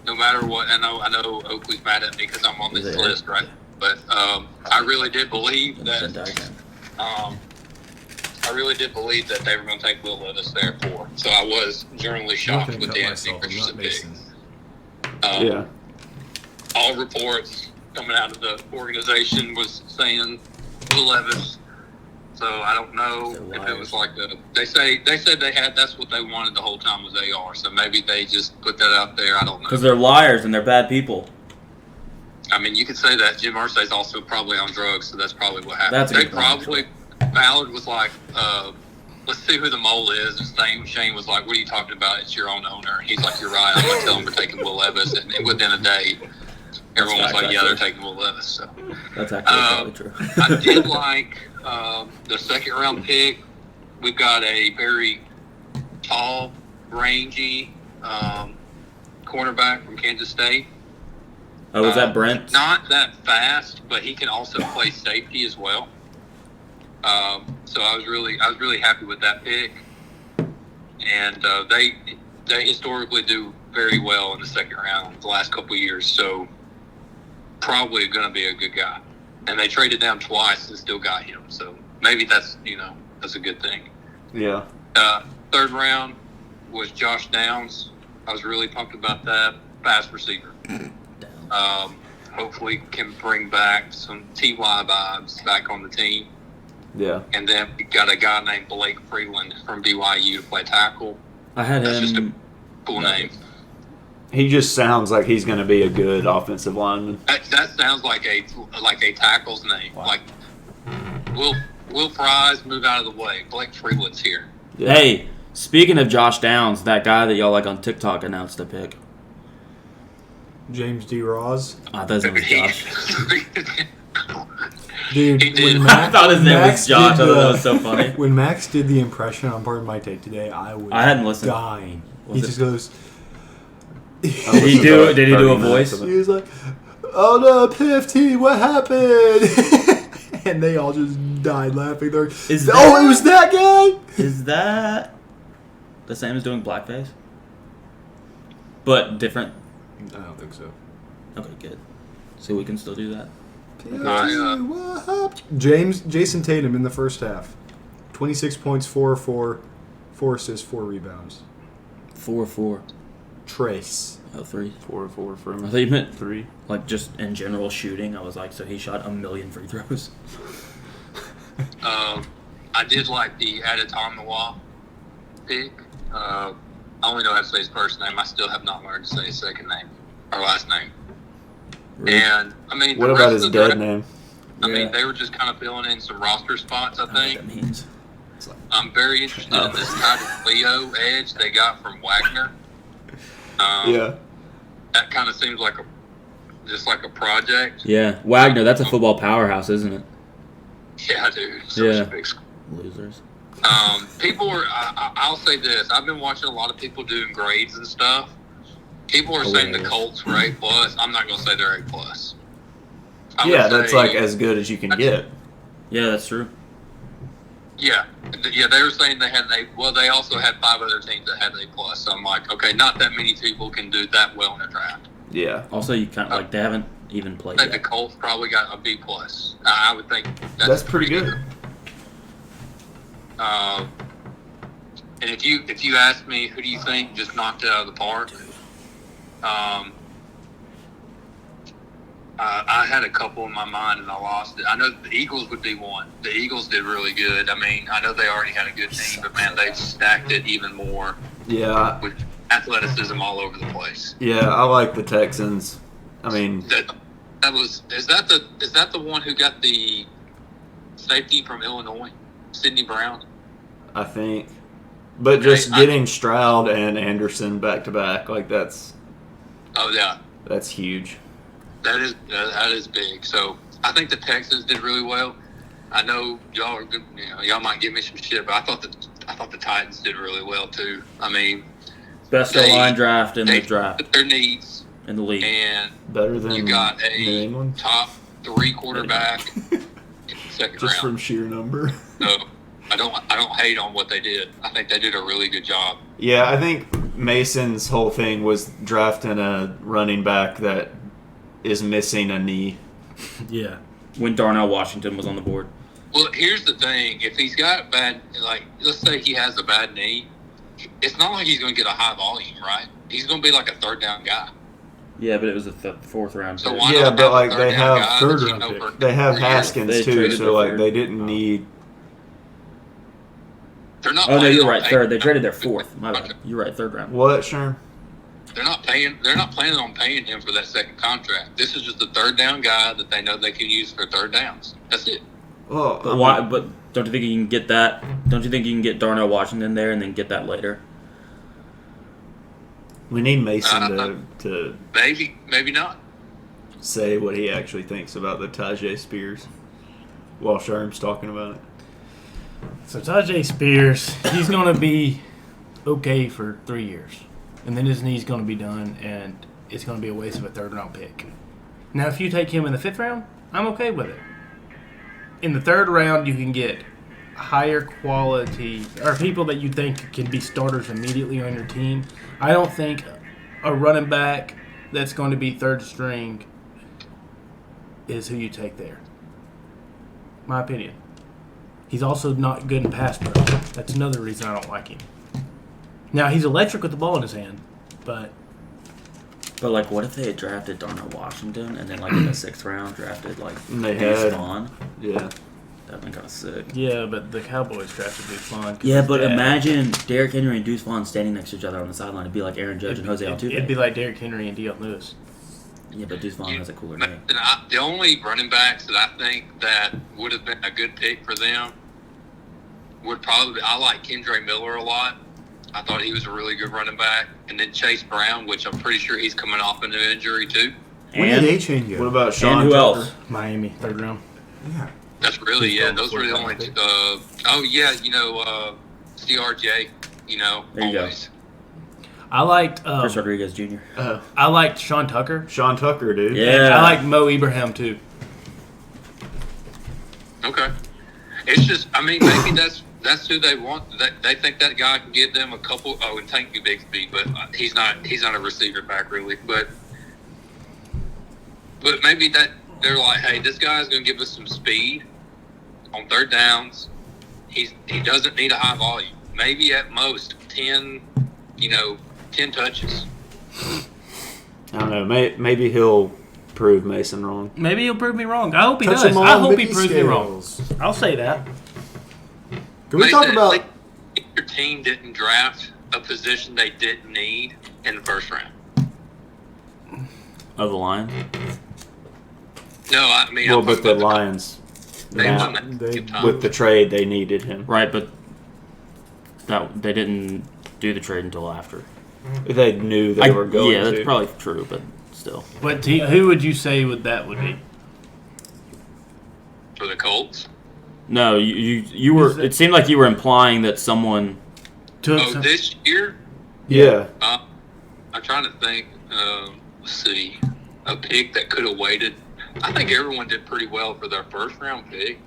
no matter what, I know Oakley's mad at me because I'm on this Is it? list, right? But I really did believe that. I really did believe that they were going to take Will Levis there at 4. So I was generally shocked I'm not with gonna the cut Anthony myself. I'm not Christensen pick. Mason. Yeah. All reports coming out of the organization was saying Will Levis. So I don't know They're if it was liars. like they said they had, that's what they wanted the whole time was AR. So maybe they just put that out there. I don't know. Because they're liars and they're bad people. I mean, you could say that Jim Irsay's also probably on drugs, so that's probably what happened. That's a They good point. Ballard was like, let's see who the mole is. And Shane was like, what are you talking about? It's your own owner. And he's like, you're right. I'm going to tell him we're taking Will Levis. And within a day, everyone was That's like, yeah, they're actually- taking Will Levis. So That's actually probably true. I did like the second round pick. We've got a very tall, rangy cornerback from Kansas State. Oh, was that Brent? Not that fast, but he can also play safety as well. So I was really happy with that pick, and they historically do very well in the second round the last couple of years. So probably going to be a good guy. And they traded down twice and still got him. So maybe that's a good thing. Yeah. Third round was Josh Downs. I was really pumped about that. Fast receiver. Hopefully can bring back some TY vibes back on the team. Yeah. And then we got a guy named Blake Freeland from BYU to play tackle. I had That's just him. a cool name. He just sounds like he's going to be a good offensive lineman. That sounds like a tackle's name. Wow. Like Will Fries, move out of the way. Blake Freeland's here. Yeah. Hey, speaking of Josh Downs, that guy that y'all like on TikTok announced a pick. James D. Ross. I thought his name was Josh. Dude, He did. when I Max, thought his name Max was Josh. I did thought the- that was so funny. When Max did the impression on Pardon My Take today, I was I hadn't listened. dying. Was He it- just goes. I Did he listened do- to like did he do 30 a minutes voice? of He it. was like, "Oh no, Piff what happened?" And they all just died laughing. They're like, Is "Oh, that- it was that guy." Is that the same as doing blackface? But different? I don't think so. Okay, good. So we can still do that. What happened? Jason Tatum in the first half, 26 points, 4 assists, 4 rebounds. 4-4. Trace. Oh, 3. 4-4 I from thought you meant 3. like just in general shooting. I was like, so he shot 1,000,000 free throws. I did like the Adetomawa pick. I only know how to say his first name. I still have not learned to say his second name or last name. And I mean, What the about rest his of the dead draft- name? I Yeah. mean, they were just kind of filling in some roster spots. I I don't know think. what that means. I'm very interested in this guy, Leo Edge, they got from Wagner. Yeah. That kind of seems like just like a project. Yeah, Wagner. That's a football powerhouse, isn't it? Yeah, dude. Such Yeah. a big school. Losers. People are. I'll say this. I've been watching a lot of people doing grades and stuff. People are saying the Colts were A+. I'm not going to say they're A+. Yeah, that's like as good as you can get. Yeah, that's true. Yeah, they were saying they had an A. Well, they also had 5 other teams that had A+. So I'm like, okay, not that many people can do that well in a draft. Yeah. Also, you kind of like they haven't even played I think the yet. Colts probably got a B+. I would think That's pretty good. And if you ask me, who do you think just knocked it out of the park? I had a couple in my mind and I lost it. I know the Eagles would be one. The Eagles did really good. I mean, I know they already had a good team, but man, they've stacked it even more Yeah. with athleticism all over the place. Yeah, I like the Texans. I mean, Is that the one who got the safety from Illinois, Sidney Brown? I think. But just getting Stroud and Anderson back to back, like that's huge. That is big. So I think the Texans did really well. I know y'all are good. Y'all might give me some shit, but I thought the Titans did really well too. I mean, Best O-line draft in the draft fit their needs in the league. and Better than you got New a England. top 3 quarterback in the second Just from round. sheer number. So I don't hate on what they did. I think they did a really good job. Yeah, I think Mason's whole thing was drafting a running back that is missing a knee. Yeah. When Darnell Washington was on the board. Well, here's the thing: if he's got bad, like let's say he has a bad knee, it's not like he's going to get a high volume, right? He's going to be like a 3rd down guy. Yeah, but it was a 4th round. So pick. why Yeah, not but have a like 3rd they down have guy third that you round know pick. for They have 4 years? Haskins They too, traded so their like third. they didn't need. They're not. Oh no, planning you're on right. paying- 3rd. They traded their 4th. My bad. You're right. 3rd round. What, Sherm? They're not planning on paying him for that second contract. This is just a 3rd down guy that they know they can use for 3rd downs. That's it. Well, But why? But don't you think you can get that? Don't you think you can get Darnell Washington there and then get that later? we need Mason to Maybe not. say what he actually thinks about the Tajay Spears while Sherm's talking about it. So Tajay Spears, he's going to be okay for 3 years. And then his knee's going to be done, and it's going to be a waste of a 3rd round pick. Now, if you take him in the 5th round, I'm okay with it. In the 3rd round, you can get higher quality, or people that you think can be starters immediately on your team. I don't think a running back that's going to be 3rd string is who you take there. My opinion. He's also not good in pass pro. That's another reason I don't like him. Now, he's electric with the ball in his hand, but But like, what if they had drafted Darnell Washington and then like in the 6th round drafted like And they Deuce had- Vaughn? Yeah. That'd been kind of sick. yeah, but the Cowboys drafted Deuce Vaughn. 'cause Yeah, his but dad- imagine Derrick Henry and Deuce Vaughn standing next to each other on the sideline. It'd be like Aaron Judge and Jose Altuve. It'd be like Derrick Henry and Deion Lewis. Yeah, but Deuce Vaughn has a cooler name. The only running backs that I think that would have been a good pick for them would probably I like Kendra Miller a lot. I thought he was a really good running back. And then Chase Brown, which I'm pretty sure he's coming off a new injury too. When And- did A-Chain go? What about Sean And who Tucker? else? Miami, 3rd round. Yeah. That's really, He's yeah, going those were the before only Brown. CRJ, There you go. always. I liked Chris Rodriguez Jr. I liked Sean Tucker. Sean Tucker, dude. Yeah. And I like Mo Ibrahim too. Okay. It's just, I mean, maybe that's who they want. They think that guy can give them a couple. Oh, and thank you, Bixby, but he's not a receiver back really. But maybe that they're like, hey, this guy's going to give us some speed on 3rd downs. He doesn't need a high volume. Maybe at most 10 touches. I don't know. Maybe he'll prove Mason wrong. Maybe he'll prove me wrong. I hope he Touch does. him I on hope he Mickey proves me wrong. scales. I'll say that. Can we talk about? Like, if your team didn't draft a position they didn't need in the 1st round. Of the line. No, I mean, Well, I'm but talking the about Lions, They now, won that they- game time. with the trade, they needed him. Right, but that they didn't do the trade until after. They knew they were going Yeah, to. that's probably true, but still. What team? Who would you say would be? For the Colts. No, you were. It seemed like you were implying that someone. This year? Yeah. I'm trying to think. Let's see. A pick that could have waited. I think everyone did pretty well for their first round pick.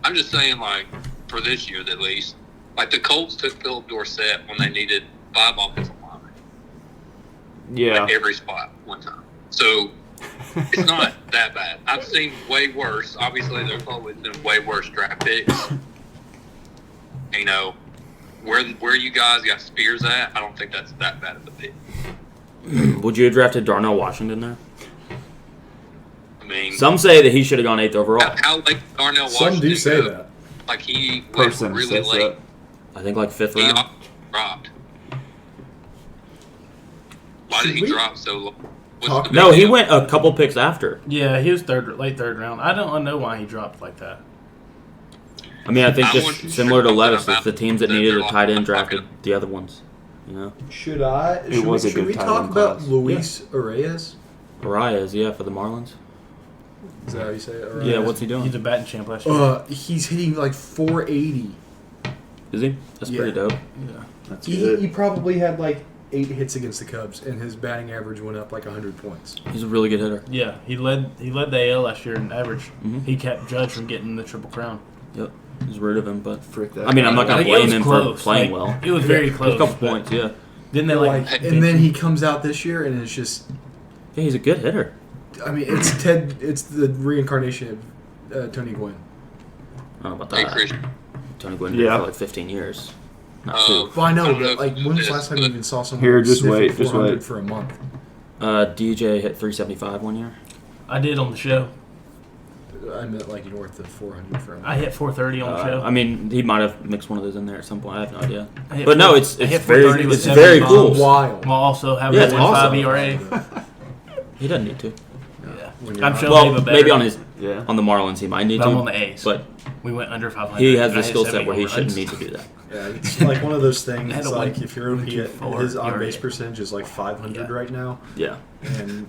I'm just saying, like, for this year at least. Like, the Colts took Philip Dorsett when they needed 5 offensive linemen. Yeah. Like, every spot one time. So, it's not that bad. I've seen way worse. Obviously, there's always been way worse draft picks. You know, where you guys got Spears at, I don't think that's that bad of a pick. Would you have drafted Darnell Washington there? I mean, Some say that he should have gone 8th overall. how late Darnell Washington Some do say go? that. Like, he went Person really says late. I think like 5th He round. dropped. Why did he Should we drop so low? What's talk- the big No, he deal? went a couple picks after. Yeah, he was late third round. I don't know why he dropped like that. I mean, I think I just wasn't similar to sure Levis, about it's the teams that that needed they're a tight end like- drafted the other ones. You know, Should I? It was a should good we tight talk end about class. Luis Arias? Arias, yeah, for the Marlins. Is that how you say it? Arias? Yeah, what's he doing? He's a batting champ last year. He's hitting like 480. Is he? That's Yeah. pretty dope. Yeah. That's He good. probably had like 8 hits against the Cubs, and his batting average went up like 100 points. He's a really good hitter. Yeah, he led the AL last year in average. Mhm. He kept Judge from getting the Triple Crown. Yep. He's rid of him, but Frick that. I mean, I'm not gonna Like, it blame was him close. for playing Like, well. It was very It was close. a couple but points, yeah. Didn't they like? And then he comes out this year, and it's just, Yeah, he's a good hitter. I mean, it's the reincarnation of Tony Gwynn. I don't know about Hey, that. Christian. Tony Gwynn did it Yeah. for like 15 years. Not Uh, two. Well, I I know, don't know but if like, you when know was the this, last time you but- even saw someone Here, just sniffing wait, just 400 wait. for a month? DJ hit 375 one year. I did on the show. I meant like north of 400 for a month. I hit 430 on the show. I mean, he might have mixed one of those in there at some point. I have no idea. I hit But no, four- it's I hit very 430 with it's 70 very bombs. cool. Wild. While also having Yeah, a it's 1.5 awesome. ERA. He doesn't need to. Yeah. When you're I'm not- showing Well, him a better. maybe on his Yeah. on the Marlins he might need But to. I'm on the A's. But We went under 500. he has and I the hit skill set 70 where he home shouldn't runs. need to do that. Yeah, it's like one of those things. I had It's a like one- if you're OP, 1.24 his on base ERA. percentage is like 500 Yeah. right now, Yeah. and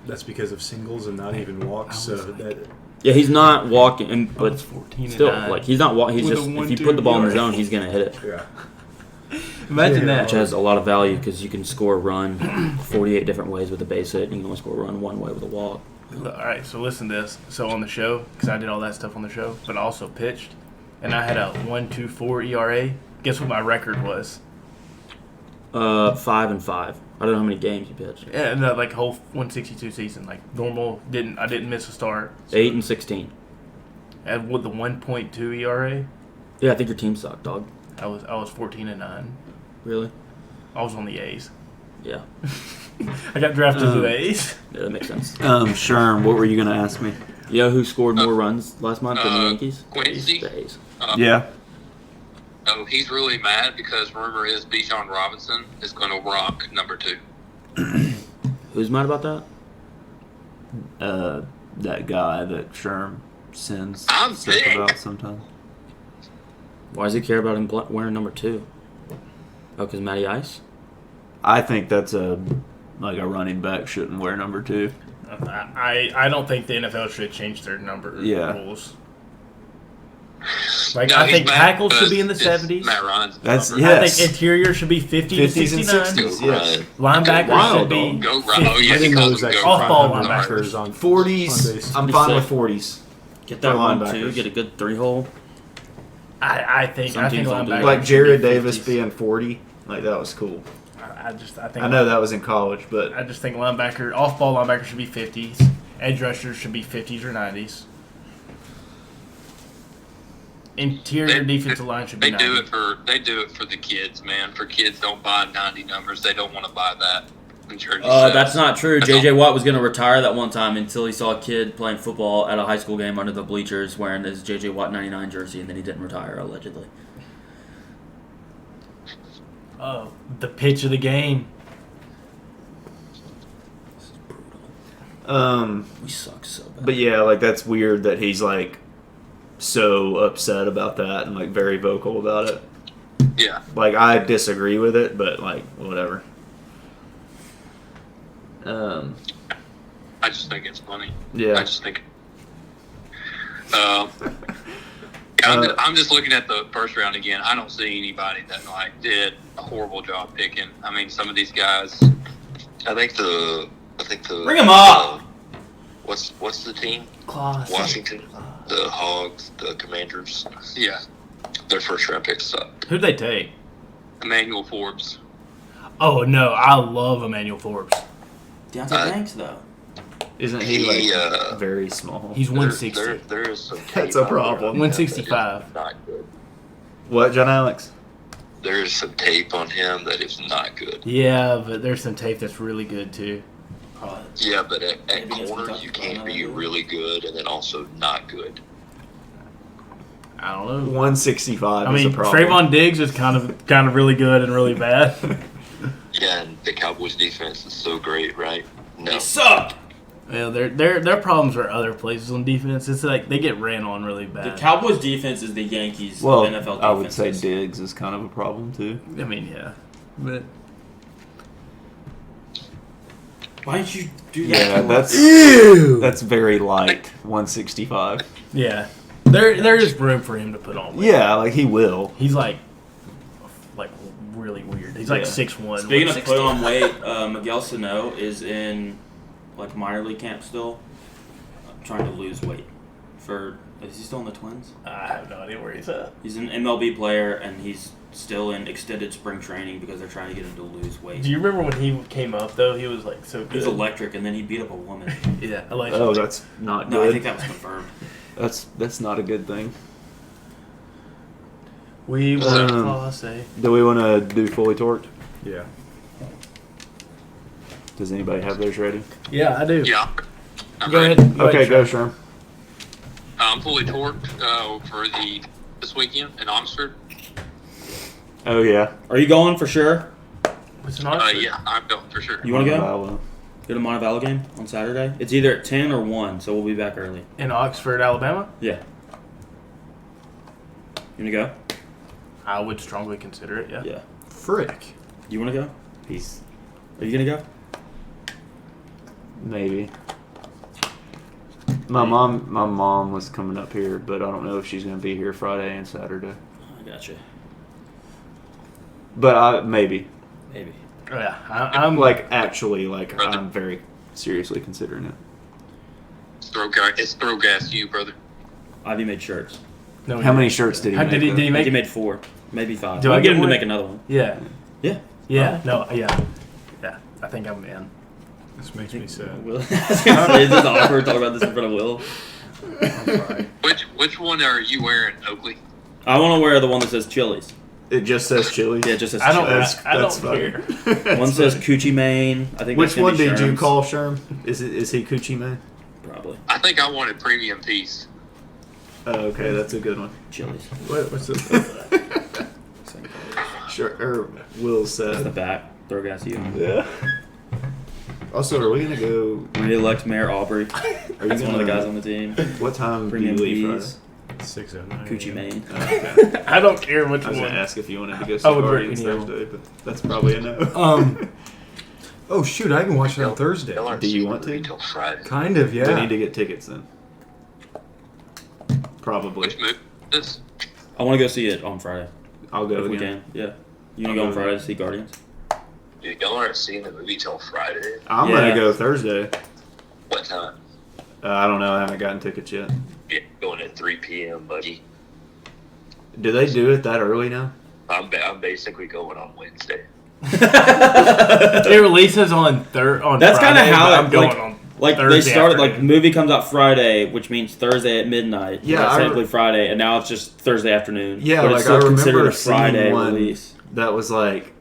that's because of singles and not even walks. So I was like- that Yeah, he's not walking, and But but 14 still, and 9. like he's not walking. He's With just a if you 1-2 put the ball in the ERA. zone, he's gonna hit it, yeah. Imagine Yeah. which that. has a lot of value because you can score a run 48 different ways with a base hit, and you can only score a run one way with a walk. All right, so listen to this. So on the show, because I did all that stuff on the show, but I also pitched, and I had a 1.24 ERA. Guess what my record was? 5-5. I don't know how many games you pitched. Yeah, no, like whole 162 season, like normal. I didn't miss a start. 8-16. And with the 1.2 ERA, Yeah, I think your team sucked, dog. I was 14 and 9. Really? I was on the A's. Yeah. I got drafted to the A's. Yeah, that makes sense. Sherm, what were you gonna ask me? You know who scored more runs last month than the Yankees? Quincy. The A's. Yeah. Oh, he's really mad because rumor is Bijan Robinson is going to rock number 2. Who's mad about that? That guy that Sherm sends I'm stuff big. about sometimes. Why does he care about him wearing number 2? Oh, because Matty Ice? I think that's a running back shouldn't wear number 2. I don't think the NFL should change their number rules. Like, No, I he's think mad tackles should because be in the it's 70s. Matt Ryan's That's number. yes. I think interior should be 50 to 50s and 69. 60s. Yes. Linebackers Wild, should be dog. Go 50. right. Oh, yeah, I he didn't know calls it was them actually go Off-ball right. linebackers. on 40s. I'm fine with 40s. Get that For one, linebackers. too. Get a good 3-hole. I think Some teams don't do linebackers that. Like should Jared be Davis 50s. being 40. Like that was cool. I think I know that was in college, but I just think off-ball linebacker should be 50s. Edge rushers should be 50s or 90s. Interior defensive line should be They 90. do it for the kids, man. For kids don't buy 90 numbers. They don't want to buy that. in jersey That's sets. not true. That's J.J. all. Watt was going to retire that one time until he saw a kid playing football at a high school game under the bleachers wearing his J.J. Watt 99 jersey, and then he didn't retire, allegedly. Oh, the pitch of the game. This is brutal. We suck so bad. But yeah, like that's weird that he's like so upset about that and like very vocal about it. Yeah. Like I disagree with it, but like whatever. I just think it's funny. Yeah. I just think. I'm just looking at the first round again. I don't see anybody that did a horrible job picking. I mean, some of these guys. I think the Bring him up. What's the team? Claws. Washington, the Hogs, the Commanders. Yeah, Their first round picks sucked. Who'd they take? Emmanuel Forbes. Oh no, I love Emmanuel Forbes. Deontay Banks though. Isn't he like very small? He's 160. There is some That's tape a out problem. there on him 165. that is Not good. What, John Alex? There is some tape on him that is not good. Yeah, but there's some tape that's really good too. Yeah, but at Maybe it's corner because you of can't be Ronaldo. really good and then also not good. I don't know. 165 I is a mean, problem. Trayvon Diggs is kind of really good and really bad. Yeah, and the Cowboys defense is so great, right? No. They suck. Well, their problems are other places on defense. It's like they get ran on really The bad. Cowboys defense is the Yankees Well, of NFL defense. I would say Diggs is kind of a problem too. I mean, yeah, but Why didn't you do that? Yeah, to us? that's very light. 165. yeah, there is room for him to put on weight. Yeah, like he will. He's like really weird. He's like Yeah. 6'1". Speaking of 160. put on weight, Miguel Sano is in like minor league camp still, trying to lose weight. Is he still in the Twins? I have no idea where he's at. He's an MLB player and he's still in extended spring training because they're trying to get him to lose weight. Do you remember when he came up though? He was like so good. He's electric, and then he beat up a woman. Yeah, I like. Oh, that's not No, I good. think that was confirmed. That's not a good thing. We will Um, say. Do we want to do fully torqued? Yeah. Does anybody have theirs ready? Yeah, I do. Yeah. I'm Go ready. ahead. Okay, go, Sean. Sherm. I'm fully torqued for this weekend in Oxford. Oh yeah. Are you going for sure? What's an Oxford? Yeah, I'm going for sure. You want to go? Montevallo. Go to Montevallo game on Saturday? It's either at 10 or 1, so we'll be back early. In Oxford, Alabama? Yeah. You want to go? I would strongly consider it. Yeah. Yeah. Frick. You want to go? Peace. Are you going to go? Maybe. My mom was coming up here, but I don't know if she's gonna be here Friday and Saturday. I gotcha. But maybe. Maybe. Oh, yeah. I'm I'm very seriously considering it. It's throw gas to you, brother. Ivy made shirts. No. How many shirts did he How make? did he though? did he I think make? he made 4, maybe 5. Do I'll I get get him to one? make another one. Yeah. Yeah. Yeah. No. Yeah. Yeah. I think I'm in. This makes me sad. Will. It's just awkward talking about this in front of Will. I'm sorry. Which one are you wearing, Oakley? I want to wear the one that says Chili's. It just says chili. Yeah, it just says I don't. Chili's. I don't funny. care. One says Coochie Mane. I think. Which that's gonna one be did you Sherm's. call Sherm? Is he Coochie Man? Probably I think I wanted premium piece. Oh, okay, that's a good one. Chili's. What's this? Same color. Sure. Or Will That's the said. back. Throw gas you. Yeah. Also, are we gonna go? Re-elect Mayor Aubrey. Are you That's one of the gonna- guys on the team. What time Premium do you leave peas. 609. Coochie Mane. Friday? Oh, okay. I don't care which I was one. gonna ask if you wanted to go see I would Guardians work any of Thursday, but that's probably a no. Oh shoot! I can watch it on Thursday. Y'all aren't Do you seeing want the movie to? Till Friday. Kind of, We yeah. need to get tickets then. Probably. Which movie is this? I want to go see it on Friday. I'll go If we again. can. Yeah. You I'll want to go on go Friday to see Guardians? Dude, y'all aren't seeing the movie till Friday. I'm Yeah. gonna go Thursday. What time? I don't know. I haven't gotten tickets yet. Yeah, going at 3 p.m., buddy. Do they do it that early now? I'm basically going on Wednesday. It releases on on. That's kinda Friday, how but it- I'm going like- on. Like Thursday they started, like afternoon. movie comes out Friday, which means Thursday at midnight. Yeah, That's I technically Friday, and now it's just Thursday afternoon. Yeah, but like it's still I considered remember a Friday seeing one release. that was like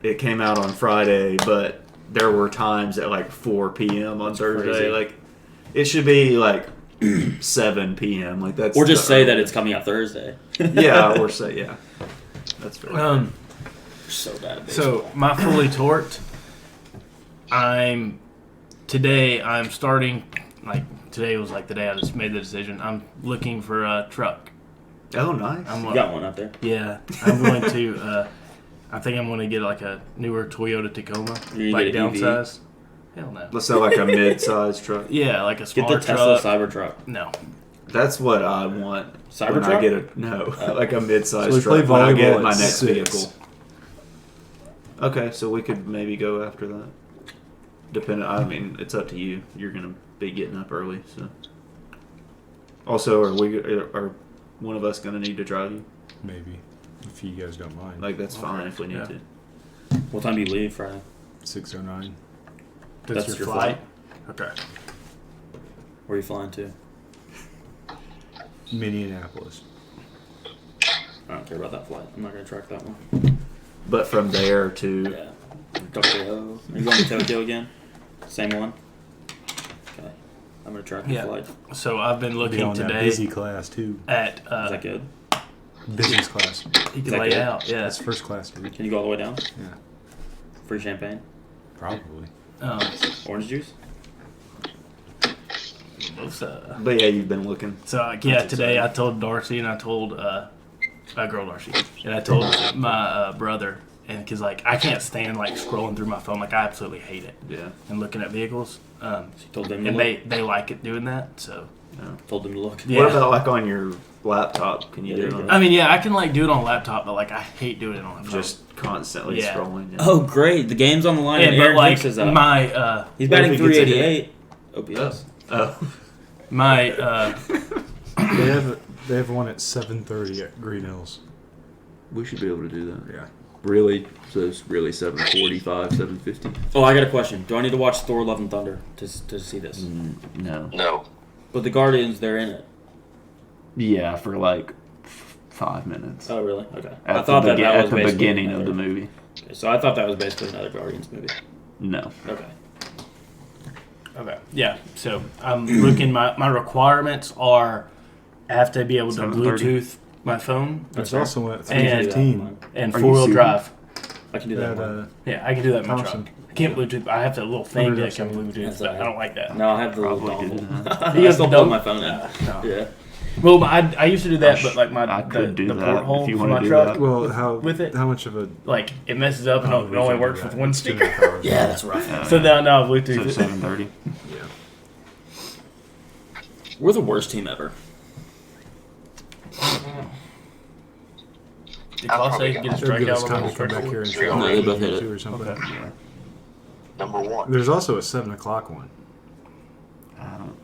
it came out on Friday, but there were times at like 4 p.m. on Thursday. crazy. Like it should be like 7 p.m. Like that's Or just the say that earliest. it's coming out Thursday. Yeah, or say yeah. That's fair. We're so bad at baseball. So my fully torqued. I'm starting. Like today was like the day I just made the decision. I'm looking for a truck. Oh, nice. I'm You got one out there. Yeah, I'm going to I think I'm going to get like a newer Toyota Tacoma, You like get an EV? downsized. Hell no. Let's say like a mid-sized truck. Yeah, like a Get smaller the Tesla truck. Cybertruck. No. That's what I want. When Cybertruck? I get a like a mid-sized So we truck. play When I get volleyball my at next 6. vehicle. Okay, so we could maybe go after that. I mean, it's up to you. You're gonna be getting up early, so. Also, are one of us gonna need to drive you? Maybe, if you guys don't mind. Like that's fine if we need Yeah. to. What time do you leave Friday? 6:09. That's your flight? Okay. Where are you flying to? Minneapolis. I don't care about that flight. I'm not going to track that one. But from there to Yeah. Tokyo. Are you going to Tokyo again? Same one? Okay. I'm going to track the Yeah. flight. So I've been Be looking on that today busy class too. at Is that good? Business class. you Is can that lay good? out. Yeah. That's first class, dude. Can you go all the way down? Yeah, Free champagne? probably. Orange juice? But yeah, you've been looking. So That's today exciting. I told Darcy and I told my girl Darcy and I told my brother, and because like I can't stand like scrolling through my phone, like I absolutely hate it, Yeah. and looking at vehicles. You told them to And look? they like it doing that. So Told them to look? Yeah. What about like on your laptop? Can you do it on I mean, yeah, I can like do it on a laptop, but like I hate doing it on a phone. just constantly Yeah. scrolling? Yeah. Oh, great. The game's on the line. yeah, and but Aaron like Hicks is up. my He's What if batting he gets a 388. OPS. Oh. my They have one at 7:30 at Green Hills. We should be able to do that. Yeah. Really? So it's really 7:45, 7:50? Oh, I got a question. Do I need to watch Thor: Love and Thunder to see this? No. No. But the Guardians, they're in it. Yeah, for like 5 minutes. Oh, really? Okay. At I thought that at was the basically beginning of another- the movie. Okay, so I thought that was basically another Guardians movie. No. Okay. okay, yeah. So I'm looking. My requirements are I have to be able to 7:30? Bluetooth my phone There's fair. also one at And- 3:15. and Are you 4-wheel serious? drive. I can do that. At, one. Yeah, I can do that in my truck. Thompson. I can't Bluetooth. I have that little thing that can 100%. Bluetooth. That's But all right. I don't like that. No, I have the little Probably do dongle. that. You I have still the plug dongle? my phone in. No. Yeah. Well, I used to do that, but like I could do the that porthole if you for wanna my do truck, that. Well, how With it? How much of a? like it messes up and Oh, it we only can't do works that. with one It's too speaker. many powers. Yeah, that's rough. Yeah. So now So Bluetooth. it. 7:30? Yeah. We're the worst team ever. Did Claus say probably get a They'll give us strikeout time on to come back here and Three show on No, they both hit it. or something. Okay. Yeah. Number one. There's also a 7:00 one. I don't.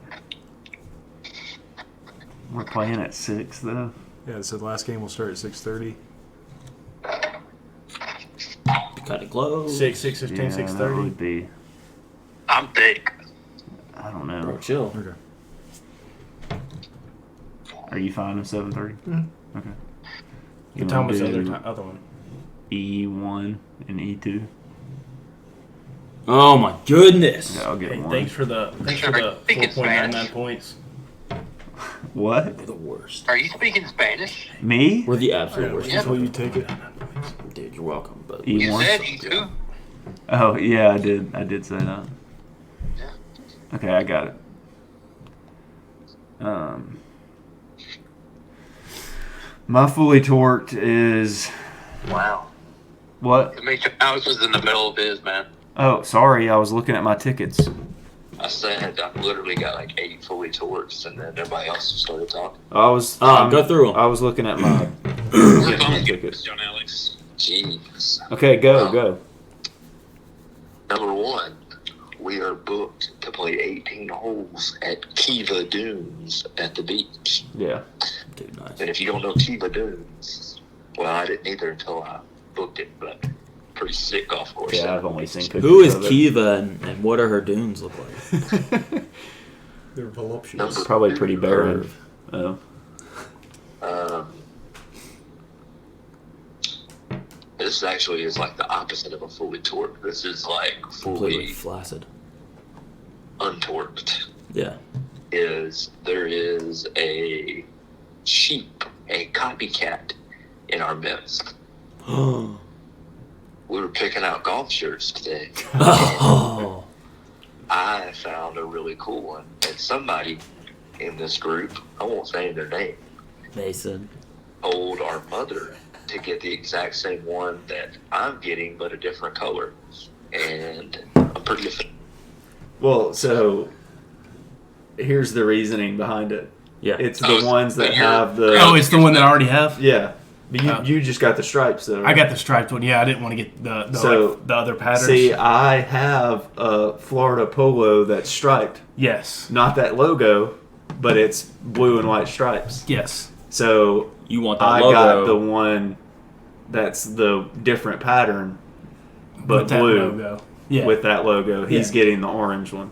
We're playing at 6 though. Yeah, it said last game will start at 6:30. Cut it close. 6, 6:15, Yeah, that 6:30. would be. I'm thick. I don't Bro, know. chill. Okay. Are you fine with 7:30? Mhm. Okay. What time was the other one? E1 and E2. Oh my goodness. Yeah, I'll get Hey, one. thanks for the Speak in 4.99 Spanish. points. What? We're the worst. Are you speaking Spanish? Me? We're the absolute worst. That's what you take it. Dude, you're welcome. But You You want- said you too. Oh yeah, I did. I did say that. Yeah. Okay, I got it. My fully torqued is Wow. what? I mean, Alex was in the middle of his, man. Oh, sorry, I was looking at my tickets. I said I literally got like 8 fully torques, and then everybody else started talking. I was. go through 'em. I was looking at my. We're my going to tickets. John Alex. Jeez. Okay, go Wow. go. Number one, we are booked to play 18 holes at Kiva Dunes at the beach. Yeah. dude, nice. And if you don't know Kiva Dunes, well, I didn't either until I booked it, but pretty sick golf course. Yeah, I've only seen pictures. Who is of it. Kiva and what are her dunes look like? They're voluptuous. Number Probably pretty barren. Oh. This actually is like the opposite of a fully torqued. This is like Completely fully flaccid. untorqued. Yeah. There is a sheep, a copycat in our midst. Oh. We were picking out golf shirts today. Oh. I found a really cool one, and somebody in this group, I won't say their name, Mason. told our mother to get the exact same one that I'm getting, but a different color. And I'm pretty offended. Well, so here's the reasoning behind it. Yeah. It's the ones that but you're- have the. Oh, it's the one that I already have. Yeah. But you, Oh. you just got the stripes, though. I Right? got the striped one. Yeah, I didn't want to get the So, like, the other patterns. See, I have a Florida polo that's striped. Yes. Not that logo, but it's blue and white stripes. Yes. So You want that I logo. got the one that's the different pattern, but With that blue logo. Yeah. with that logo. He's Yeah. getting the orange one.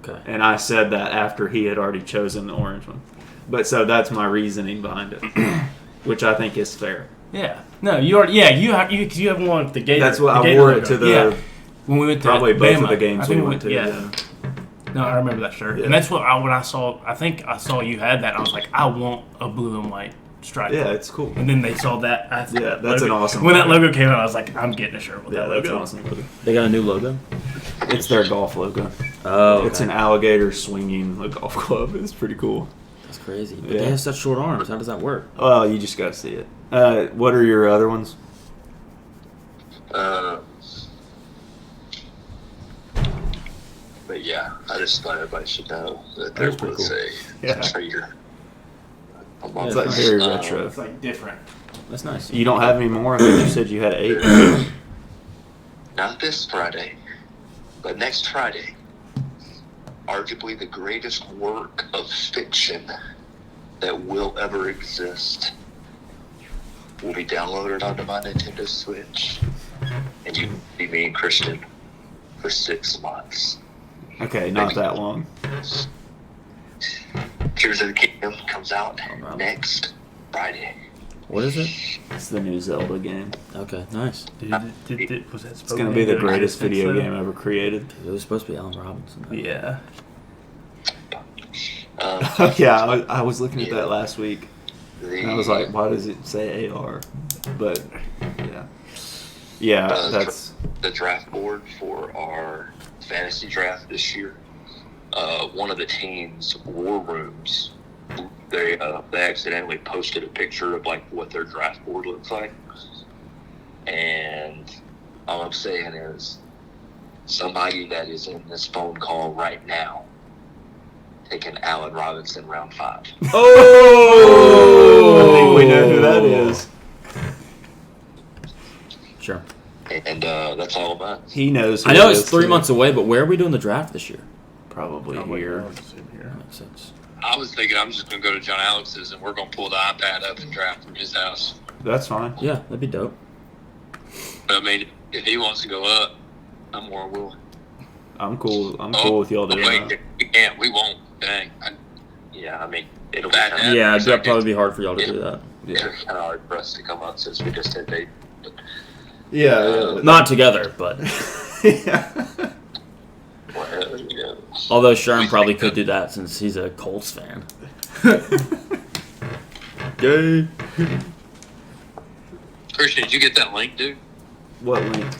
Okay. And I said that after he had already chosen the orange one. But so that's my reasoning behind it, which I think is fair. Yeah. No, you already. Yeah, you have one with the Gator. That's what the I Gator wore it logo. to the Yeah. When we went to probably both Bama, of the games I think we went to. Yeah. Yeah. No, I remember that shirt, Yeah. and that's what when I saw. I think I saw you had that. I was like, I want a blue and white stripe. Yeah, it's cool. And then they saw that. Yeah, that's an awesome When that logo. logo came out, I was like, I'm getting a shirt with Yeah, that that's logo. an awesome logo. They got a new logo. It's their golf logo. Oh, It's an alligator swinging a golf club. It's pretty cool. That's crazy. But Yeah. they have such short arms. How does that work? Oh, you just got to see it. What are your other ones? But yeah, I just thought everybody should know that That there is pretty was cool. Yeah. a trader. It's like very Um, retro. It's like different. That's nice. You don't have any more? I think you said you had 8. Not this Friday, but next Friday. Arguably the greatest work of fiction that will ever exist will be downloaded onto my Nintendo Switch. And you can be me and Christian for 6 months. Okay, not that long. Tears of the Kingdom comes out wow. next Friday. What is it? It's the new Zelda game. Okay, nice. Was that It's going to be the greatest video game ever created. It was supposed to be Alan Robinson. Yeah. Yeah, I was looking at that last week. The, And I was like, why does it say AR? But, yeah. Yeah, that's... the draft board for our fantasy draft this year. One of the team's war rooms, they accidentally posted a picture of like what their draft board looks like, and all I'm saying is somebody that is in this phone call right now taking Allen Robinson round 5. Oh! I think we know who that is. Sure. And that's all about it. He knows who I know it it's is, 3 too. months away, but where are we doing the draft this year? Probably here. That makes sense. I was thinking I'm just going to go to John Alex's and we're going to pull the iPad up and draft from his house. That's fine. Yeah, that'd be dope. But I mean, if he wants to go up, I'm more willing. I'm cool. I'm cool with y'all doing wait, that. we can't. We won't. Dang. Yeah, I mean, it'll be Bad kind net. Yeah, it's that'd okay. probably be hard for y'all to do that. of hard for us to come up since we just had Dave. Yeah. Not together, but Yeah. Well, yeah. although Sherm probably could do that since he's a Colts fan. Gay. Christian, did you get that link, dude? What link?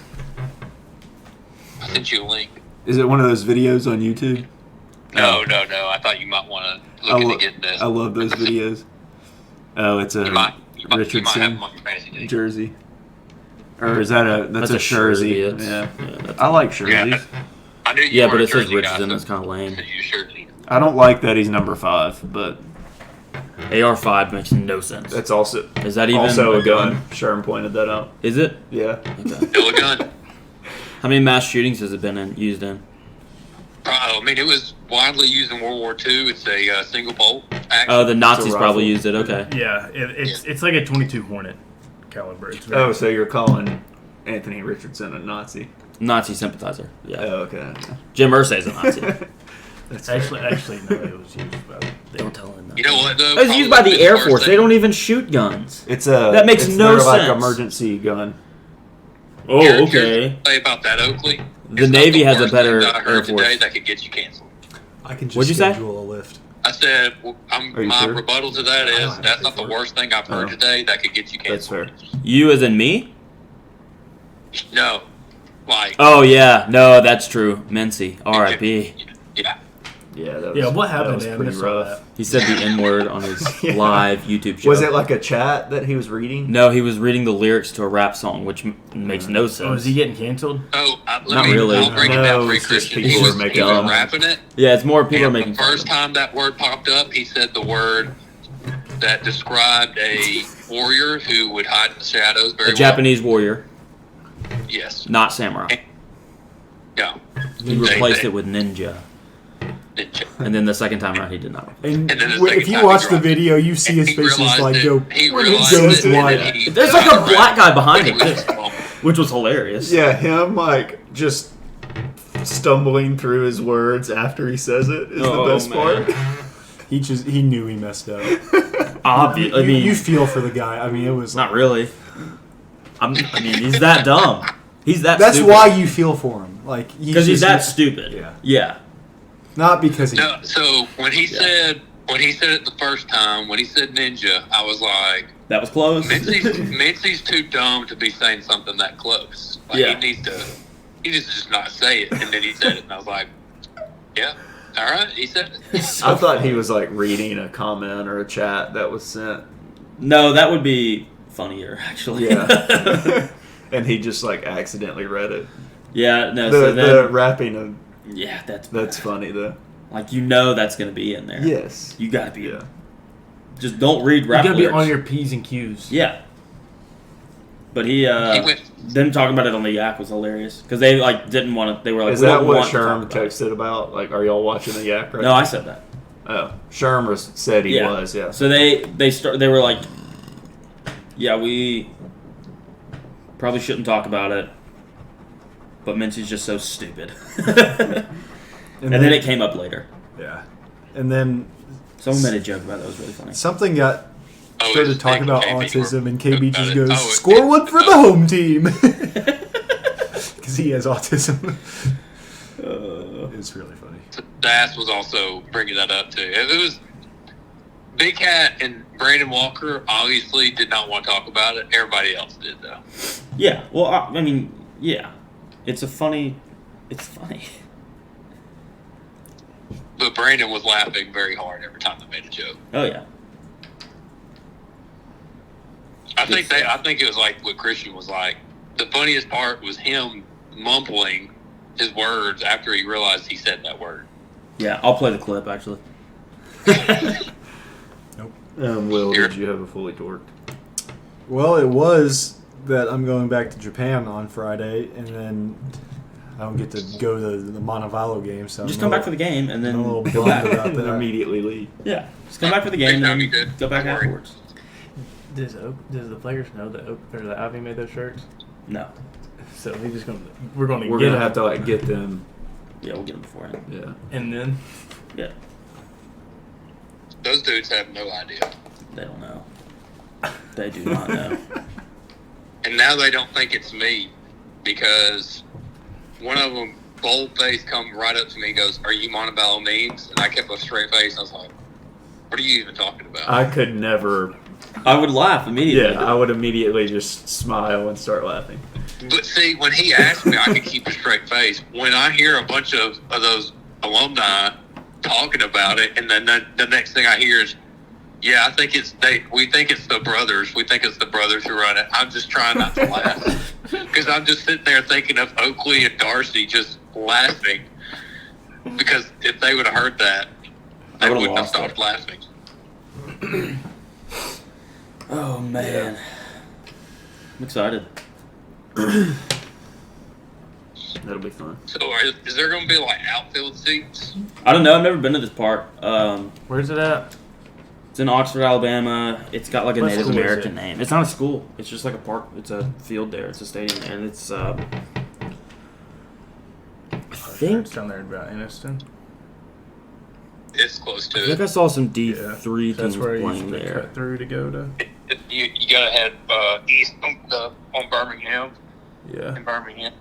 I sent you a link. Is it one of those videos on YouTube? No. I thought you might want to look into getting this. I love those videos. Oh, it's a You might have Richardson them on your fantasy team. jersey. Or is that that's a jersey. jersey? It's- Yeah. that's- I like jerseys. Yeah. I knew you Yeah, were but a it says Jersey guy, Richardson. so That's kind of lame. send you a jersey. I don't like that he's number 5, but AR5 makes no sense. that's also Is that even also a gun. Sherm pointed that out. Is it? Yeah. Okay. Still a gun. How many mass shootings has it been used in? I mean, it was widely used in World War II. It's a single bolt action. Oh, the Nazis rifle. probably used it. Okay. Yeah, it's like a 22 Hornet caliber. It's very, Oh, so you're calling Anthony Richardson a Nazi? Nazi sympathizer. Yeah. Oh, okay. Jim Irsay's a Nazi. That's actually no, it was used by Don't tell him that. You know what, though? It was used by Probably the Air worst Force. They thing- don't even shoot guns. It's a That makes it's no their, like, sense. emergency gun. Oh, Here's okay. the thing about that, Oakley. The It's not Navy has a worst better thing that I heard Air today Force. that could get you canceled. I can just What'd you say? schedule a lift. I said, Are you my sure? rebuttal to that I don't is have to that's pay not the for it. worst thing I've heard Oh. today that could get you That's canceled. fair. You as in me? No, like Oh, yeah. No, that's true. Mincy. R.I.P. yeah. Yeah, that was, Yeah, what happened that was to him? pretty I saw rough. He said the N word on his Yeah. live YouTube show. Was it like a chat that he was reading? No, he was reading the lyrics to a rap song, which makes no sense. Oh, is he getting canceled? Oh, Not really. I'll break it No, down for you, it's just Christian. people He were was, making he was fun. rapping it. Yeah, it's more people are And making the fun first of it. time that word popped up, he said the word that described a warrior who would hide in the shadows very A Japanese warrior, well. Yes. not samurai. Yeah. He replaced it with ninja. And then the second time around, he did not. And, And then the if second you time watch he the dropped it. video, you see his He face just realized like it. go. He when it realized goes it, and white. then he There's like a got black guy behind He him, was- too, which was hilarious. Yeah, him like just stumbling through his words after he says it is Oh, the best man. part. He knew he messed up. Obvious. I mean, you feel for the guy. I mean, it was not really. I mean, he's that dumb. He's that. That's stupid. why you feel for him, like Because he's that just- stupid. Yeah. Yeah. Not because he. No, so when he said it the first time, when he said ninja, I was like, That was close. Mincy's too dumb to be saying something that close. Like, Yeah. he needs to just not say it. And then he said it, and I was like, yeah, all right, he said it. I thought he was like reading a comment or a chat that was sent. No, that would be funnier, actually. Yeah. And he just like accidentally read it. Yeah, no, The, so then, the rapping of yeah, that's funny though. like, you know that's going to be in there. Yes. You got to be. Yeah. Just don't read You rap gotta be lyrics. on your P's and Q's. Yeah. But He went. them talking about it on the Yak was hilarious. Because they, like, didn't want to, they were like, Is we that don't what want to Sherm talk about it. texted about? Like, are y'all watching the Yak right No, I said that. Oh, Sherm said he Yeah. was. Yeah. So they were like, yeah, we probably shouldn't talk about it. But Mincy's just so stupid. and then it came up later. Yeah. And then Someone made a joke about it. That was really funny. something got Oh, started it's talking about KB autism, and were- KB about just it. goes, Oh, "Score one for the home team," because he has autism. It's really funny. Das was also bringing that up too. It was Big Cat and Brandon Walker obviously did not want to talk about it. Everybody else did though. Yeah. Well, I mean, yeah. It's funny. But Brandon was laughing very hard every time they made a joke. Oh, yeah. I think it was like what Christian was like. The funniest part was him mumbling his words after he realized he said that word. Yeah, I'll play the clip, actually. Will, did you have a fully torqued? Well, it was that I'm going back to Japan on Friday, and then I don't get to go to the Montevallo game. So Just I'm come back for the game and then I'm a little go bummed back. about And that. immediately leave. Yeah, just come back for the game Next time and you then did. go back Don't worry. afterwards. Does the players know that or the Ivy made those shirts? No. So we're going to We're get gonna them. have to like get them. Yeah, we'll get them beforehand. Yeah. And then Yeah, Those dudes have no idea. they don't know. They do not know. And now they don't think it's me because one of them, bold face, come right up to me and goes, "Are you Montevallo memes?" And I kept a straight face. I was like, "What are you even talking about?" I could never. I would laugh immediately. Yeah, I would immediately just smile and start laughing. But see, when he asked me, I could keep a straight face. When I hear a bunch of those alumni talking about it, and then the next thing I hear is, "Yeah, I think we think it's the brothers. We think it's the brothers who run it." I'm just trying not to laugh because I'm just sitting there thinking of Oakley and Darcy just laughing because if they would have heard that, they I would've wouldn't have lost stopped it. laughing. Oh, man. I'm excited. That'll be fun. So is there going to be like outfield seats? I don't know. I've never been to this park. where's it at? It's in Oxford, Alabama. It's got like a What Native school is American it? name. It's not a school. It's just like a park. It's a field there. It's a stadium there. And it's, I think It's down there about Anniston. It's close I to think it. I saw some D3 That's teams where I used playing to there. cut through to go to. You gotta head east on Birmingham. Yeah. In Birmingham.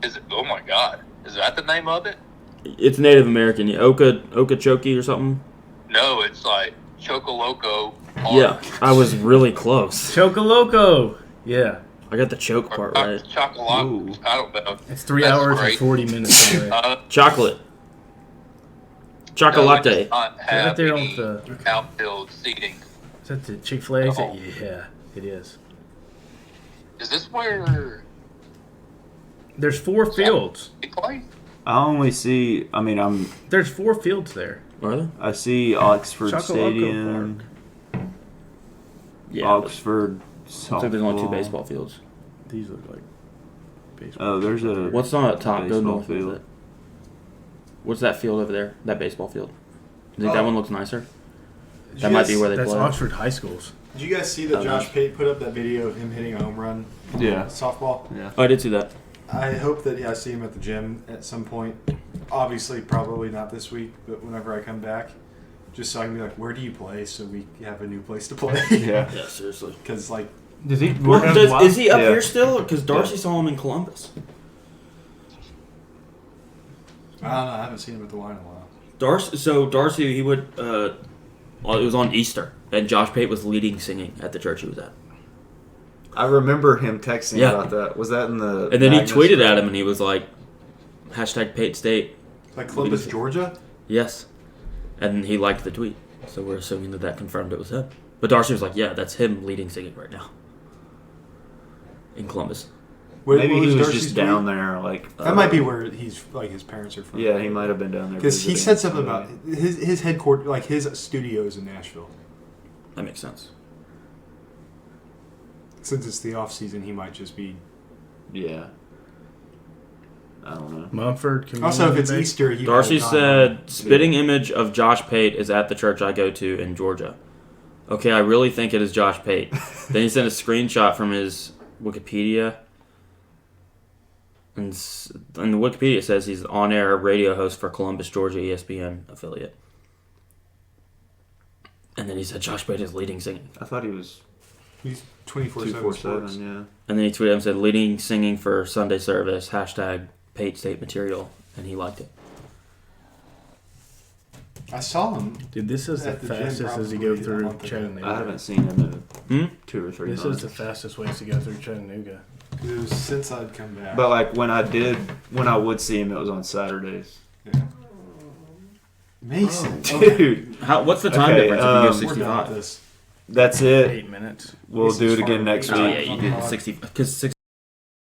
Is it? Oh my God! Is that the name of it? It's Native American. Yeah, Okeechobee or something. No, it's like Chocoloco. Park. Yeah, I was really close. Chocoloco. Yeah. I got the choke part or right. chocolate. Ooh. I don't know. It's 3 That's hours and great. 40 minutes away. Chocolate. No, Chocolate. it does not have Right there on any the- outfield seating. Is that the Chick-fil-A? Oh. Yeah, it is. Is this where There's 4 fields. they play? I only see. I mean, There's 4 fields there. Are they? I see Oxford Chocoloco Stadium, Yeah. Oxford. Looks like there's only 2 softball. baseball fields. These look like baseball. Oh, there's a. What's on at top? Go Baseball north. field. With it. What's that field over there? That baseball field. You think that one looks nicer? Did That you might guys- be where they That's play. Oxford High Schools. Did you guys see that Oh, Josh nice. Pate put up that video of him hitting a home run? Yeah. Softball. Yeah. Oh, I did see that. I hope that I see him at the gym at some point. Obviously, probably not this week, but whenever I come back, just so I can be like, "Where do you play?" So we have a new place to play. Yeah. Yeah, seriously. Because like, Does he Well, work out is he up Yeah. here still? Because Darcy saw him in Columbus. I don't know. I haven't seen him at the line in a while. Darcy, he would. Well, it was on Easter, and Josh Pate was leading singing at the church he was at. I remember him texting Yeah. about that. Was that in the? And then he Magnus tweeted or- at him, and he was like, #Pate State. Like Columbus, Georgia. Yes. And he liked the tweet, so we're assuming that confirmed it was him. But Darcy was like, "Yeah, that's him leading singing right now in Columbus." Maybe what he was Darcy's just tweet? down there, like. That might be where he's like his parents are from. Yeah, he might have been down there. Because he visiting said something about his headquarters, like his studios in Nashville. That makes sense. Since it's the off season, he might just be. Yeah. I don't know. Mumford Community Also, if it's Bank? Easter, he Darcy might not said, "Spitting image of Josh Pate is at the church I go to in Georgia." Okay, I really think it is Josh Pate. Then he sent a screenshot from his Wikipedia. And the Wikipedia says he's on-air radio host for Columbus, Georgia ESPN affiliate. And then he said Josh Pate is leading singing. I thought he was He's 24/7 247. sports. Yeah. And then he tweeted and said, "Leading singing for Sunday service, #Pate State material." And he liked it. I saw him. Dude, this is the At the gym fastest as you probably go a through month ago. Chattanooga. I haven't seen him in 2 or 3 This months. is the fastest ways to go through Chattanooga. It was since I'd come back. But like when I would see him, it was on Saturdays. Yeah. Mason, Dude, What's the time Okay, difference if you go we're done with 65? this. that's it. 8 minutes. We'll do it Mason's again farm. next Oh, week. yeah, you did 60. Because